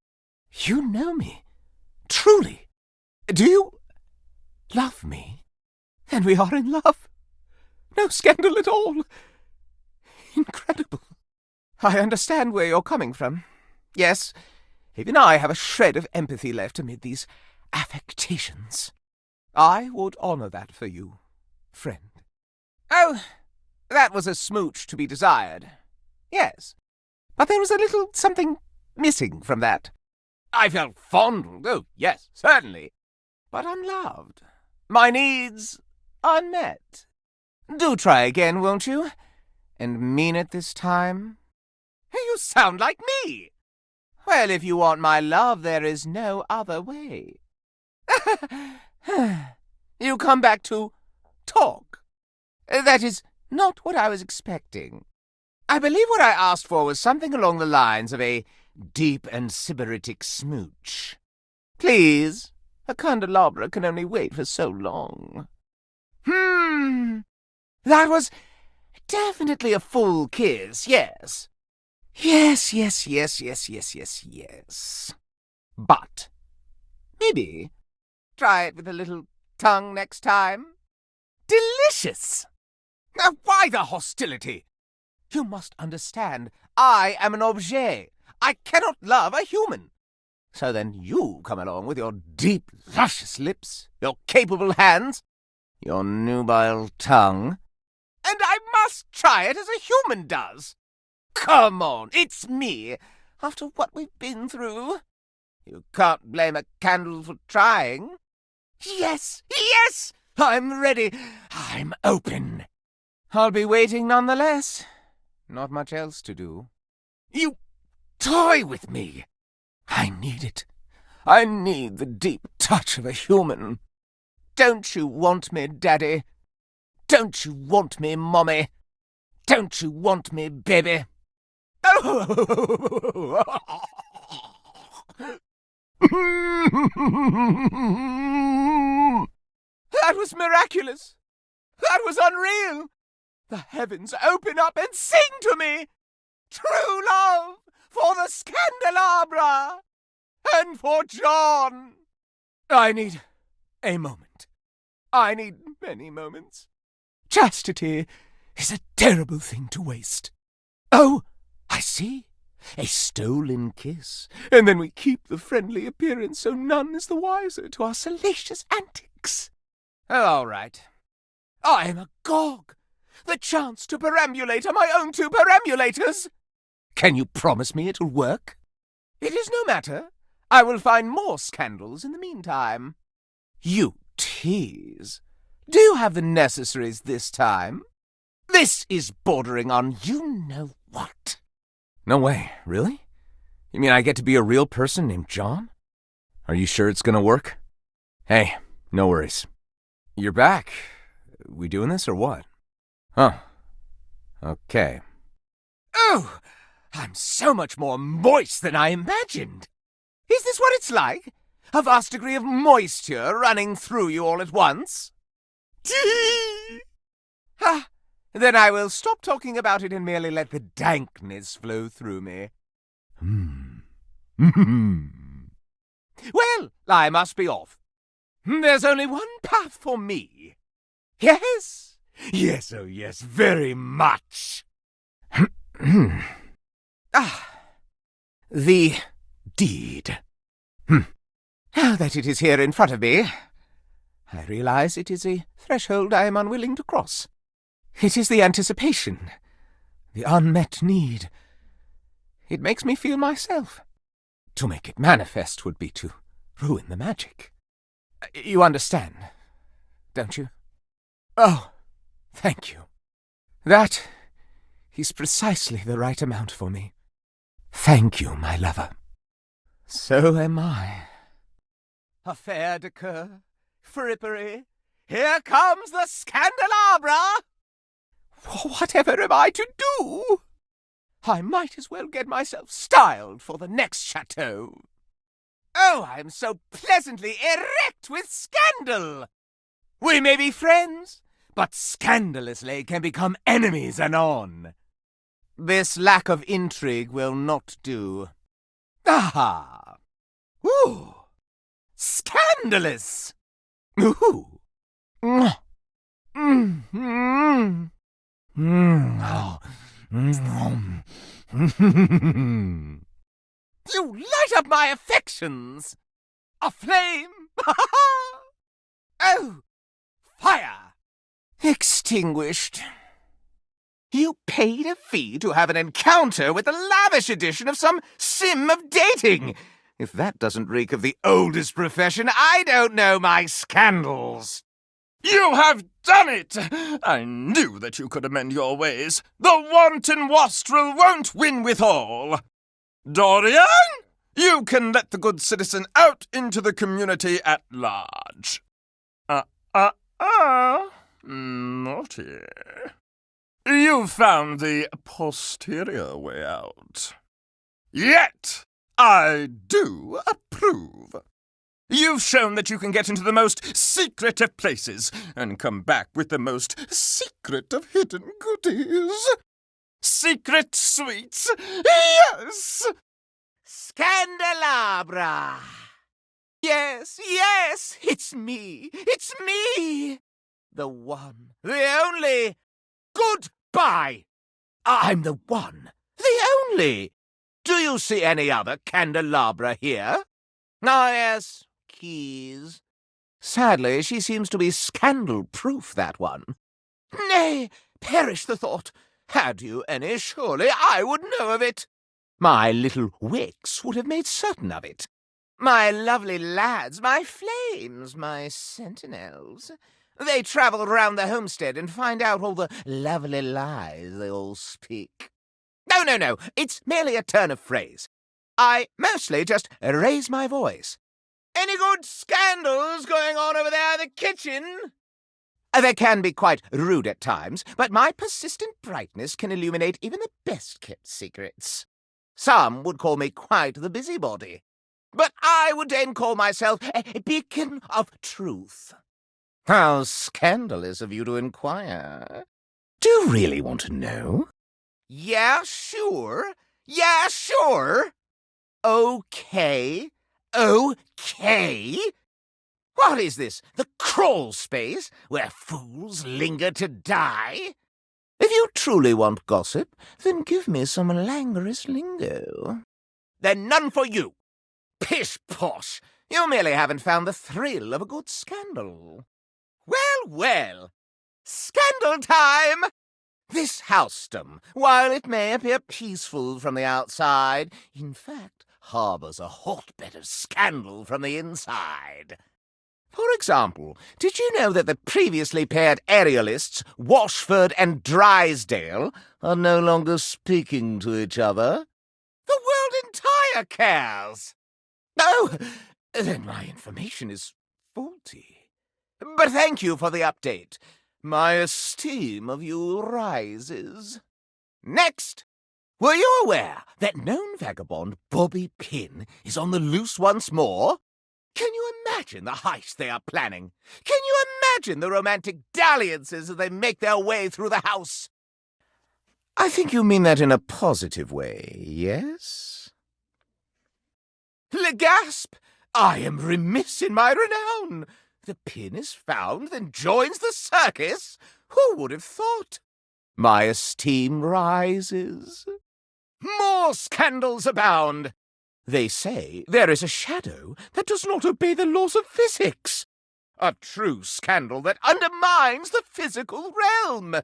You know me. Truly. Do you love me? Then we are in love. No scandal at all. Incredible. I understand where you're coming from. Yes, even I have a shred of empathy left amid these affectations. I would honor that for you, friend. Oh, that was a smooch to be desired. Yes, but there was a little something missing from that. I felt fondled, oh, yes, certainly, but unloved. My needs unmet. Do try again, won't you? And mean it this time? You sound like me! Well, if you want my love, there is no other way. You come back to talk. That is not what I was expecting. I believe what I asked for was something along the lines of a deep and sybaritic smooch. Please, a candelabra can only wait for so long. That was definitely a full kiss, yes. Yes. But maybe try it with a little tongue next time. Delicious! Now, why the hostility? You must understand, I am an objet. I cannot love a human. So then you come along with your deep, luscious lips, your capable hands, your nubile tongue, and I must try it as a human does. Come on, it's me, after what we've been through. You can't blame a candle for trying. Yes, I'm ready. I'm open. I'll be waiting nonetheless. Not much else to do. You toy with me. I need it. I need the deep touch of a human. Don't you want me, Daddy? Don't you want me, Mommy? Don't you want me, baby? That was miraculous. That was unreal. The heavens open up and sing to me. True love for the Scandalabra and for John. I need a moment. I need many moments. Chastity is a terrible thing to waste. Oh, I see. A stolen kiss, and then we keep the friendly appearance so none is the wiser to our salacious antics. All right. I am agog. The chance to perambulate are my own two perambulators. Can you promise me it'll work? It is no matter. I will find more scandals in the meantime. You tease. Do you have the necessaries this time? This is bordering on you-know-what. No way, really? You mean I get to be a real person named John? Are you sure it's gonna work? Hey, no worries. You're back. We doing this or what? Huh. Okay. Oh, I'm so much more moist than I imagined. Is this what it's like? A vast degree of moisture running through you all at once? Then I will stop talking about it and merely let the dankness flow through me. Well, I must be off. There's only one path for me. Yes, oh yes, very much. The deed. Now that it is here in front of me, I realize it is a threshold I am unwilling to cross. It is the anticipation, the unmet need. It makes me feel myself. To make it manifest would be to ruin the magic. You understand, don't you? Oh, thank you. That is precisely the right amount for me. Thank you, my lover. So am I. Affaire de coeur, frippery. Here comes the Scandalabra! Whatever am I to do? I might as well get myself styled for the next chateau. Oh, I am so pleasantly erect with scandal! We may be friends, but scandalously can become enemies anon. This lack of intrigue will not do. Aha! Ooh! Scandalous! Ooh! You light up my affections! Aflame! Oh! Fire! Extinguished. You paid a fee to have an encounter with the lavish edition of some sim of dating. If that doesn't reek of the oldest profession, I don't know my scandals. You have done it! I knew that you could amend your ways. The wanton wastrel won't win with all. Dorian, you can let the good citizen out into the community at large. Naughty. You found the posterior way out. Yet, I do approve. You've shown that you can get into the most secret of places and come back with the most secret of hidden goodies. Secret sweets, yes! Scandalabra! Yes, it's me! It's me! The one, the only... Goodbye! I'm the one, the only! Do you see any other candelabra here? Ah, yes, keys. Sadly, she seems to be scandal-proof, that one. Nay, perish the thought. Had you any, surely I would know of it. My little wicks would have made certain of it. My lovely lads, my flames, my sentinels. They travel round the homestead and find out all the lovely lies they all speak. No, it's merely a turn of phrase. I mostly just raise my voice. Any good scandals going on over there in the kitchen? They can be quite rude at times, but my persistent brightness can illuminate even the best-kept secrets. Some would call me quite the busybody, but I would then call myself a beacon of truth. How scandalous of you to inquire. Do you really want to know? Yeah, sure. Okay. What is this, the crawl space where fools linger to die? If you truly want gossip, then give me some languorous lingo. Then none for you. Pish-posh, you merely haven't found the thrill of a good scandal. Well, scandal time! This housedom, while it may appear peaceful from the outside, in fact harbours a hotbed of scandal from the inside. For example, did you know that the previously paired aerialists, Washford and Drysdale, are no longer speaking to each other? The world entire cares! Oh, then my information is faulty. But thank you for the update. My esteem of you rises. Next! Were you aware that known vagabond Bobby Pin is on the loose once more? Can you imagine the heist they are planning? Can you imagine the romantic dalliances as they make their way through the house? I think you mean that in a positive way, yes? Le gasp! I am remiss in my renown. The pin is found, then joins the circus? Who would have thought? My esteem rises. More scandals abound. They say there is a shadow that does not obey the laws of physics. A true scandal that undermines the physical realm.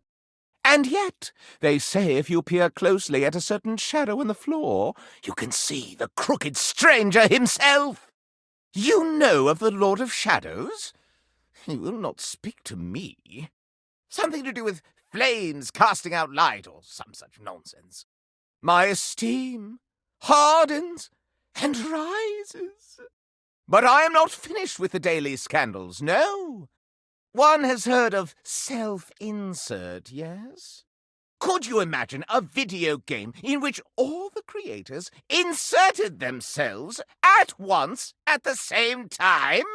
And yet, they say if you peer closely at a certain shadow in the floor, you can see the crooked stranger himself. You know of the Lord of Shadows? He will not speak to me. Something to do with flames casting out light or some such nonsense. My esteem hardens and rises. But I am not finished with the daily scandals, no. One has heard of self-insert, yes? Could you imagine a video game in which all the creators inserted themselves at once at the same time?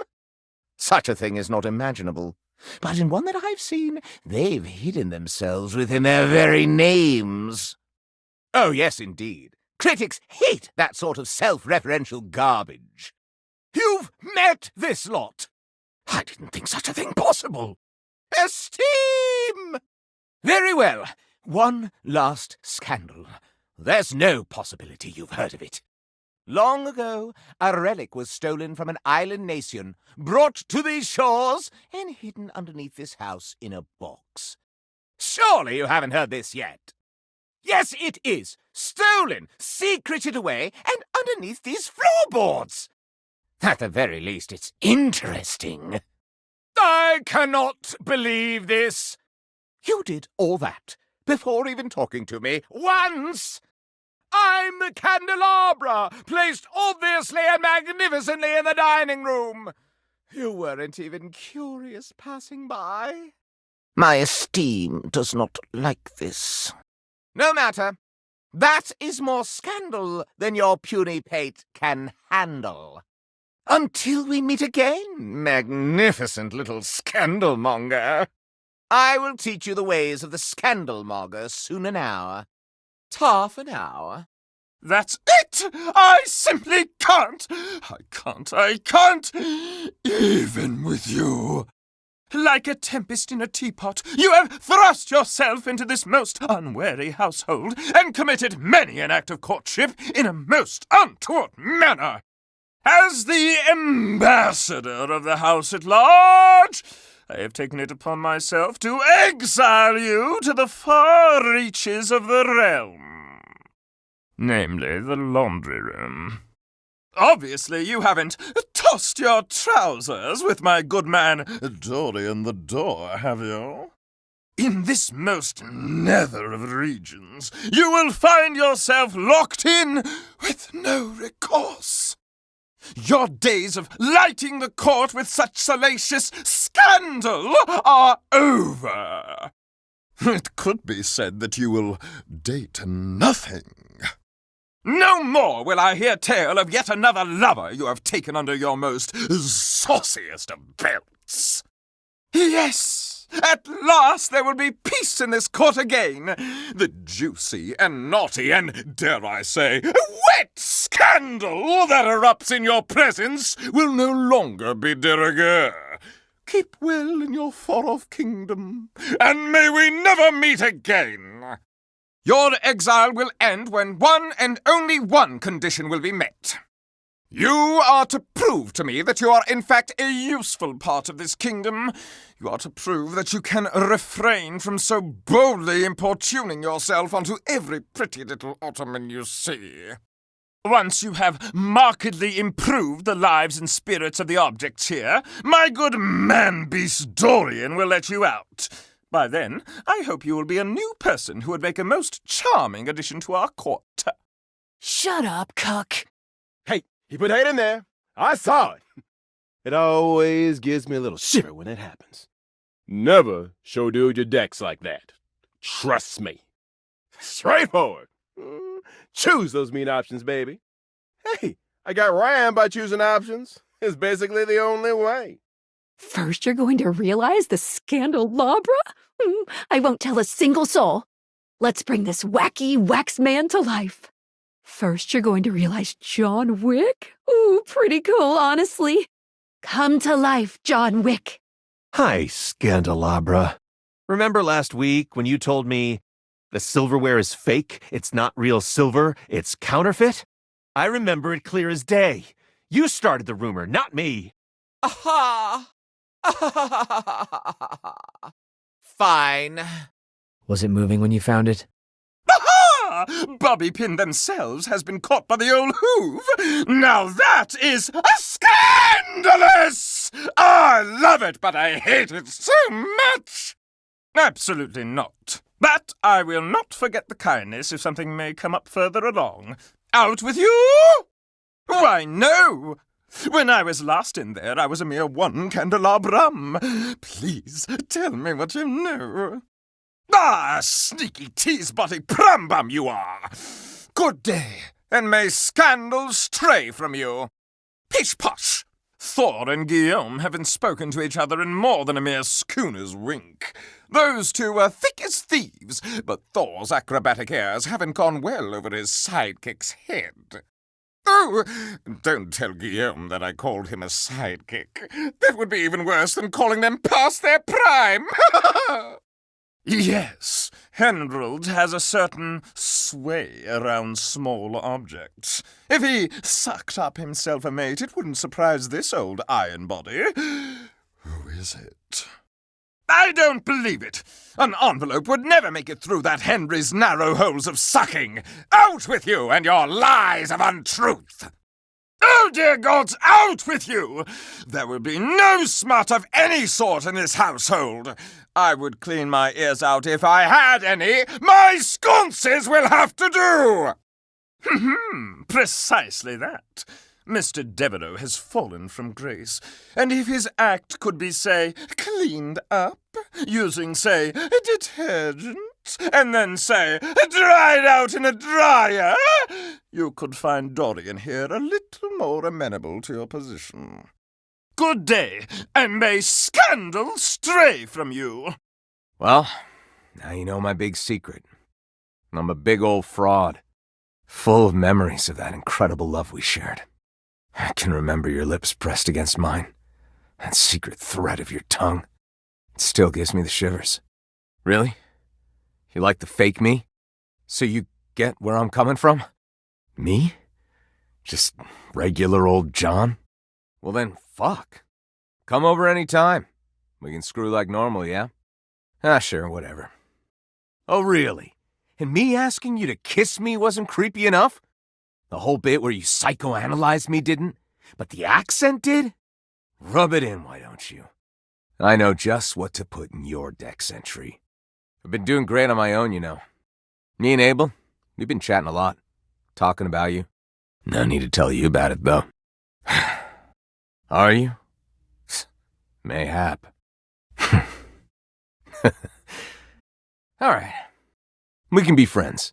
Such a thing is not imaginable. But in one that I've seen, they've hidden themselves within their very names. Oh, yes, indeed. Critics hate that sort of self-referential garbage. You've met this lot. I didn't think such a thing possible. Esteem! Very well. One last scandal. There's no possibility you've heard of it. Long ago, a relic was stolen from an island nation, brought to these shores, and hidden underneath this house in a box. Surely you haven't heard this yet. Yes, it is. Stolen, secreted away, and underneath these floorboards. At the very least, it's interesting. I cannot believe this. You did all that before even talking to me once. I'm the candelabra, placed obviously and magnificently in the dining room. You weren't even curious passing by. My esteem does not like this. No matter. That is more scandal than your puny pate can handle. Until we meet again, magnificent little scandalmonger. I will teach you the ways of the scandalmonger soon enow. Ta for now. That's it! I simply can't! I can't! Even with you. Like a tempest in a teapot, you have thrust yourself into this most unwary household and committed many an act of courtship in a most untoward manner. As the ambassador of the house at large, I have taken it upon myself to exile you to the far reaches of the realm. Namely, the laundry room. Obviously, you haven't tossed your trousers with my good man Dorian the Door, have you? In this most nether of regions, you will find yourself locked in with no recourse. Your days of lighting the court with such salacious scandal are over. It could be said that you will date nothing. No more will I hear tale of yet another lover you have taken under your most sauciest of belts. Yes, at last there will be peace in this court again. The juicy and naughty and, dare I say, wet scandal that erupts in your presence will no longer be de rigueur. Keep well in your far-off kingdom, and may we never meet again. Your exile will end when one and only one condition will be met. You are to prove to me that you are in fact a useful part of this kingdom. You are to prove that you can refrain from so boldly importuning yourself onto every pretty little ottoman you see. Once you have markedly improved the lives and spirits of the objects here, my good man-beast Dorian will let you out. By then, I hope you will be a new person who would make a most charming addition to our court. Shut up, cuck. Hey, he put that in there. I saw it. It always gives me a little shiver when it happens. Never show dude your decks like that. Trust me. Straightforward. Choose those mean options, baby. Hey, I got rammed by choosing options. It's basically the only way. First, you're going to realize the Scandalabra? I won't tell a single soul. Let's bring this wacky wax man to life. First, you're going to realize John Wick? Ooh, pretty cool, honestly. Come to life, John Wick. Hi, Scandalabra. Remember last week when you told me the silverware is fake, it's not real silver, it's counterfeit? I remember it clear as day. You started the rumor, not me. Aha! Fine. Was it moving when you found it? Aha! Bobby Pin themselves has been caught by the old hoove. Now that is scandalous! I love it, but I hate it so much. Absolutely not. But I will not forget the kindness if something may come up further along. Out with you? Why, no. When I was last in there, I was a mere one candelabrum. Please, tell me what you know. Ah, sneaky tease-body prum-bum you are. Good day, and may scandal stray from you. Pish-posh! Thor and Guillaume haven't spoken to each other in more than a mere schooner's wink. Those two are thick as thieves, but Thor's acrobatic airs haven't gone well over his sidekick's head. Oh, don't tell Guillaume that I called him a sidekick. That would be even worse than calling them past their prime. Yes, Henrold has a certain sway around small objects. If he sucked up himself a mate, it wouldn't surprise this old iron body. Who is it? I don't believe it. An envelope would never make it through that Henry's narrow holes of sucking. Out with you and your lies of untruth! Oh, dear gods, out with you! There will be no smut of any sort in this household. I would clean my ears out if I had any. My sconces will have to do! Precisely that. Mr. Devereux has fallen from grace, and if his act could be, say, cleaned up, using, say, detergent, and then, say, dried out in a dryer, you could find Dorian here a little more amenable to your position. Good day, and may scandal stray from you. Well, now you know my big secret. I'm a big old fraud, full of memories of that incredible love we shared. I can remember your lips pressed against mine, that secret thread of your tongue. It still gives me the shivers. Really? You like the fake me? So you get where I'm coming from? Me? Just regular old John? Well then, fuck. Come over any time. We can screw like normal, yeah? Ah, sure, whatever. Oh, really? And me asking you to kiss me wasn't creepy enough? The whole bit where you psychoanalyzed me didn't, but the accent did? Rub it in, why don't you? I know just what to put in your dex entry. I've been doing great on my own, you know. Me and Abel, we've been chatting a lot, talking about you. No need to tell you about it, though. Are you? Mayhap. All right. We can be friends.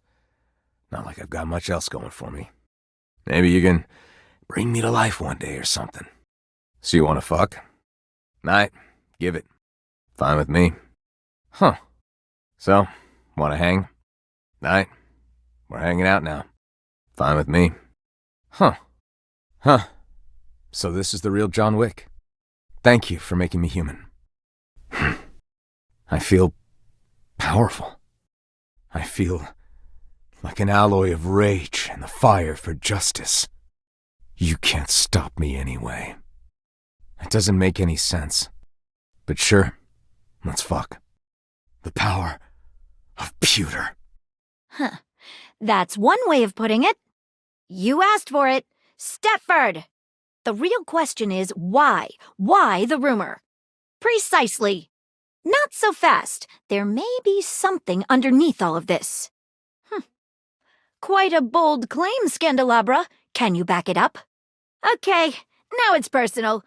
Not like I've got much else going for me. Maybe you can bring me to life one day or something. So you want to fuck? Night, give it. Fine with me. Huh. So, want to hang? Night, we're hanging out now. Fine with me. Huh. So this is the real John Wick. Thank you for making me human. I feel powerful. I feel like an alloy of rage and the fire for justice. You can't stop me anyway. It doesn't make any sense. But sure, let's fuck. The power of pewter. Huh. That's one way of putting it. You asked for it. Stepford! The real question is why? Why the rumor? Precisely. Not so fast. There may be something underneath all of this. Quite a bold claim, Scandalabra. Can you back it up? Okay, now it's personal.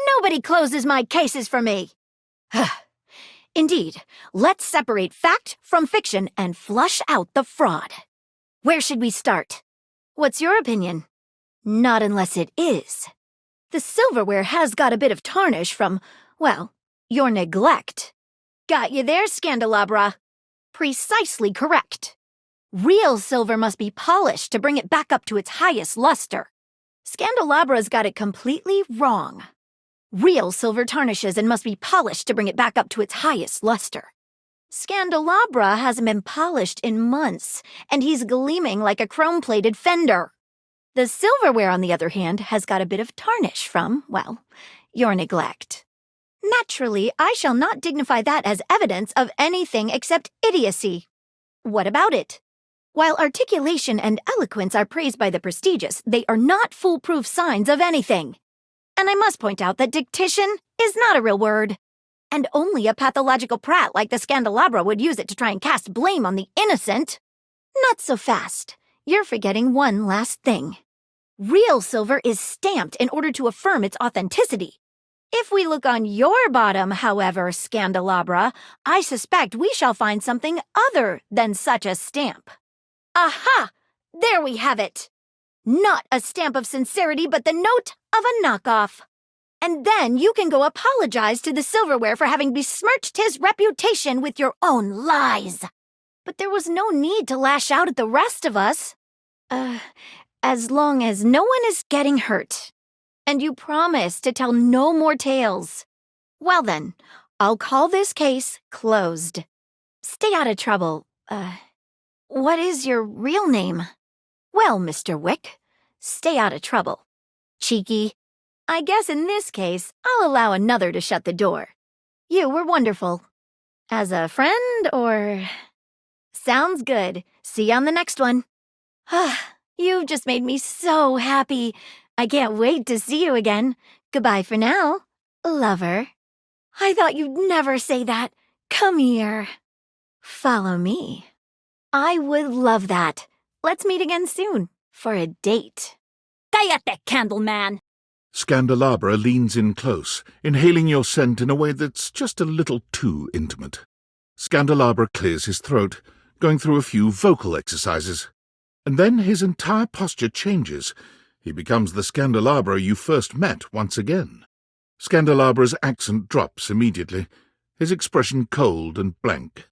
Nobody closes my cases for me. Indeed, let's separate fact from fiction and flush out the fraud. Where should we start? What's your opinion? Not unless it is. The silverware has got a bit of tarnish from, well, your neglect. Got you there, Scandalabra. Precisely correct. Real silver must be polished to bring it back up to its highest luster. Scandalabra's got it completely wrong. Real silver tarnishes and must be polished to bring it back up to its highest luster. Scandalabra hasn't been polished in months, and he's gleaming like a chrome-plated fender. The silverware, on the other hand, has got a bit of tarnish from, well, your neglect. Naturally, I shall not dignify that as evidence of anything except idiocy. What about it? While articulation and eloquence are praised by the prestigious, they are not foolproof signs of anything. And I must point out that dictation is not a real word. And only a pathological prat like the Scandalabra would use it to try and cast blame on the innocent. Not so fast. You're forgetting one last thing. Real silver is stamped in order to affirm its authenticity. If we look on your bottom, however, Scandalabra, I suspect we shall find something other than such a stamp. Aha! There we have it! Not a stamp of sincerity, but the note of a knockoff. And then you can go apologize to the silverware for having besmirched his reputation with your own lies. But there was no need to lash out at the rest of us. As long as no one is getting hurt. And you promise to tell no more tales. Well then, I'll call this case closed. Stay out of trouble. What is your real name? Well, Mr. Wick, stay out of trouble. Cheeky. I guess in this case, I'll allow another to shut the door. You were wonderful. As a friend, or... Sounds good. See you on the next one. You've just made me so happy. I can't wait to see you again. Goodbye for now, lover. I thought you'd never say that. Come here. Follow me. I would love that. Let's meet again soon for a date. Cállate, Candleman! Scandalabra leans in close, inhaling your scent in a way that's just a little too intimate. Scandalabra clears his throat, going through a few vocal exercises. And then his entire posture changes. He becomes the Scandalabra you first met once again. Scandalabra's accent drops immediately, his expression cold and blank.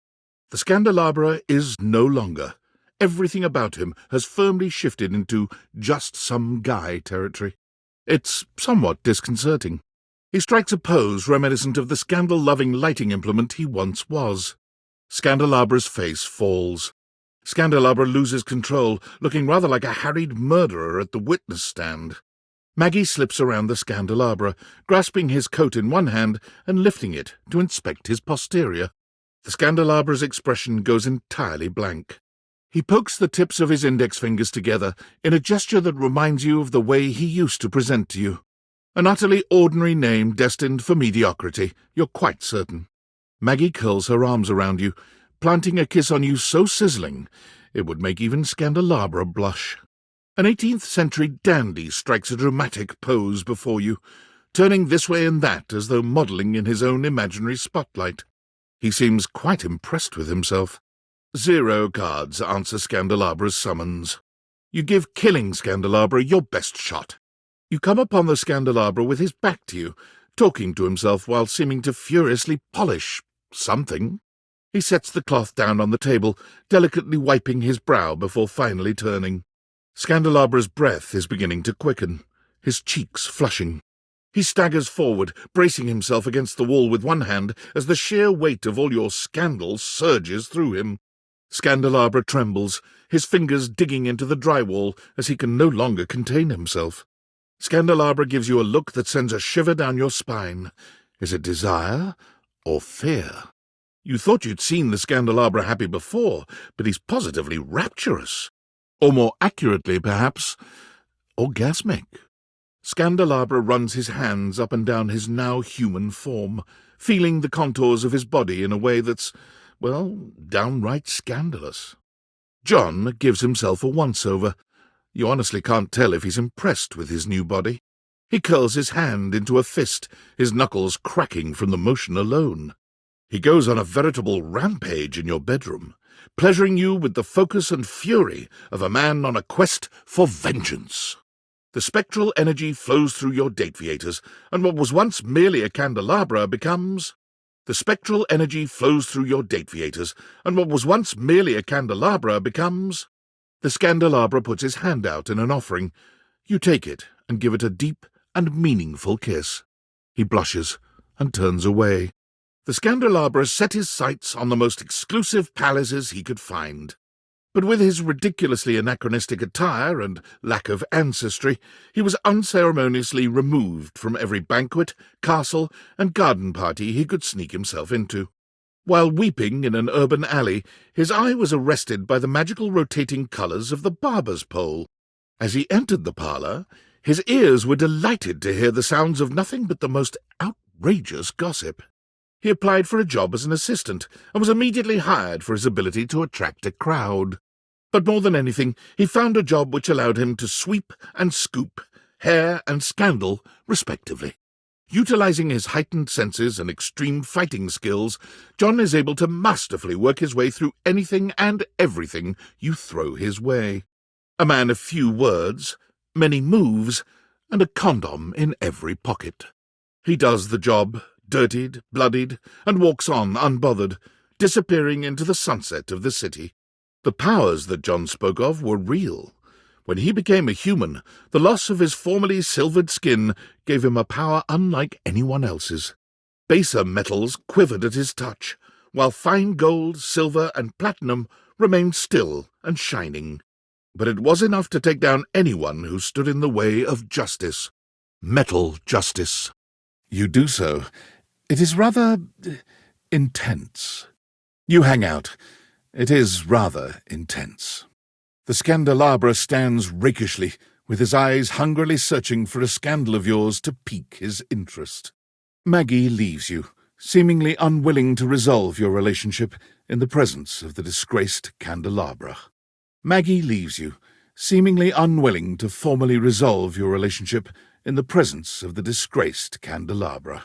The Scandalabra is no longer. Everything about him has firmly shifted into just some guy territory. It's somewhat disconcerting. He strikes a pose reminiscent of the scandal-loving lighting implement he once was. Scandalabra's face falls. Scandalabra loses control, looking rather like a harried murderer at the witness stand. Maggie slips around the Scandalabra, grasping his coat in one hand and lifting it to inspect his posterior. The Scandalabra's expression goes entirely blank. He pokes the tips of his index fingers together in a gesture that reminds you of the way he used to present to you. An utterly ordinary name destined for mediocrity, you're quite certain. Maggie curls her arms around you, planting a kiss on you so sizzling it would make even Scandalabra blush. An 18th-century dandy strikes a dramatic pose before you, turning this way and that as though modelling in his own imaginary spotlight. He seems quite impressed with himself. 0 cards answer Scandalabra's summons. You give killing Scandalabra your best shot. You come upon the Scandalabra with his back to you, talking to himself while seeming to furiously polish something. He sets the cloth down on the table, delicately wiping his brow before finally turning. Scandalabra's breath is beginning to quicken, his cheeks flushing. He staggers forward, bracing himself against the wall with one hand as the sheer weight of all your scandal surges through him. Scandalabra trembles, his fingers digging into the drywall as he can no longer contain himself. Scandalabra gives you a look that sends a shiver down your spine. Is it desire or fear? You thought you'd seen the Scandalabra happy before, but he's positively rapturous. Or more accurately, perhaps, orgasmic. Scandalabra runs his hands up and down his now human form, feeling the contours of his body in a way that's, well, downright scandalous. John gives himself a once-over. You honestly can't tell if he's impressed with his new body. He curls his hand into a fist, his knuckles cracking from the motion alone. He goes on a veritable rampage in your bedroom, pleasuring you with the focus and fury of a man on a quest for vengeance. The spectral energy flows through your dateviators, and what was once merely a candelabra becomes... The spectral energy flows through your dateviators, and what was once merely a candelabra becomes... The Scandalabra puts his hand out in an offering. You take it and give it a deep and meaningful kiss. He blushes and turns away. The Scandalabra set his sights on the most exclusive palaces he could find. But with his ridiculously anachronistic attire and lack of ancestry, he was unceremoniously removed from every banquet, castle, and garden party he could sneak himself into. While weeping in an urban alley, his eye was arrested by the magical rotating colours of the barber's pole. As he entered the parlour, his ears were delighted to hear the sounds of nothing but the most outrageous gossip. He applied for a job as an assistant and was immediately hired for his ability to attract a crowd. But more than anything, he found a job which allowed him to sweep and scoop, hair and scandal, respectively. Utilizing his heightened senses and extreme fighting skills, John is able to masterfully work his way through anything and everything you throw his way. A man of few words, many moves, and a condom in every pocket. He does the job, dirtied, bloodied, and walks on unbothered, disappearing into the sunset of the city. The powers that John spoke of were real. When he became a human, the loss of his formerly silvered skin gave him a power unlike anyone else's. Baser metals quivered at his touch, while fine gold, silver, and platinum remained still and shining. But it was enough to take down anyone who stood in the way of justice. Metal justice. You do so. It is rather intense. You hang out. It is rather intense. The Scandalabra stands rakishly, with his eyes hungrily searching for a scandal of yours to pique his interest. Maggie leaves you, seemingly unwilling to resolve your relationship in the presence of the disgraced Candelabra. Maggie leaves you, seemingly unwilling to formally resolve your relationship in the presence of the disgraced Candelabra.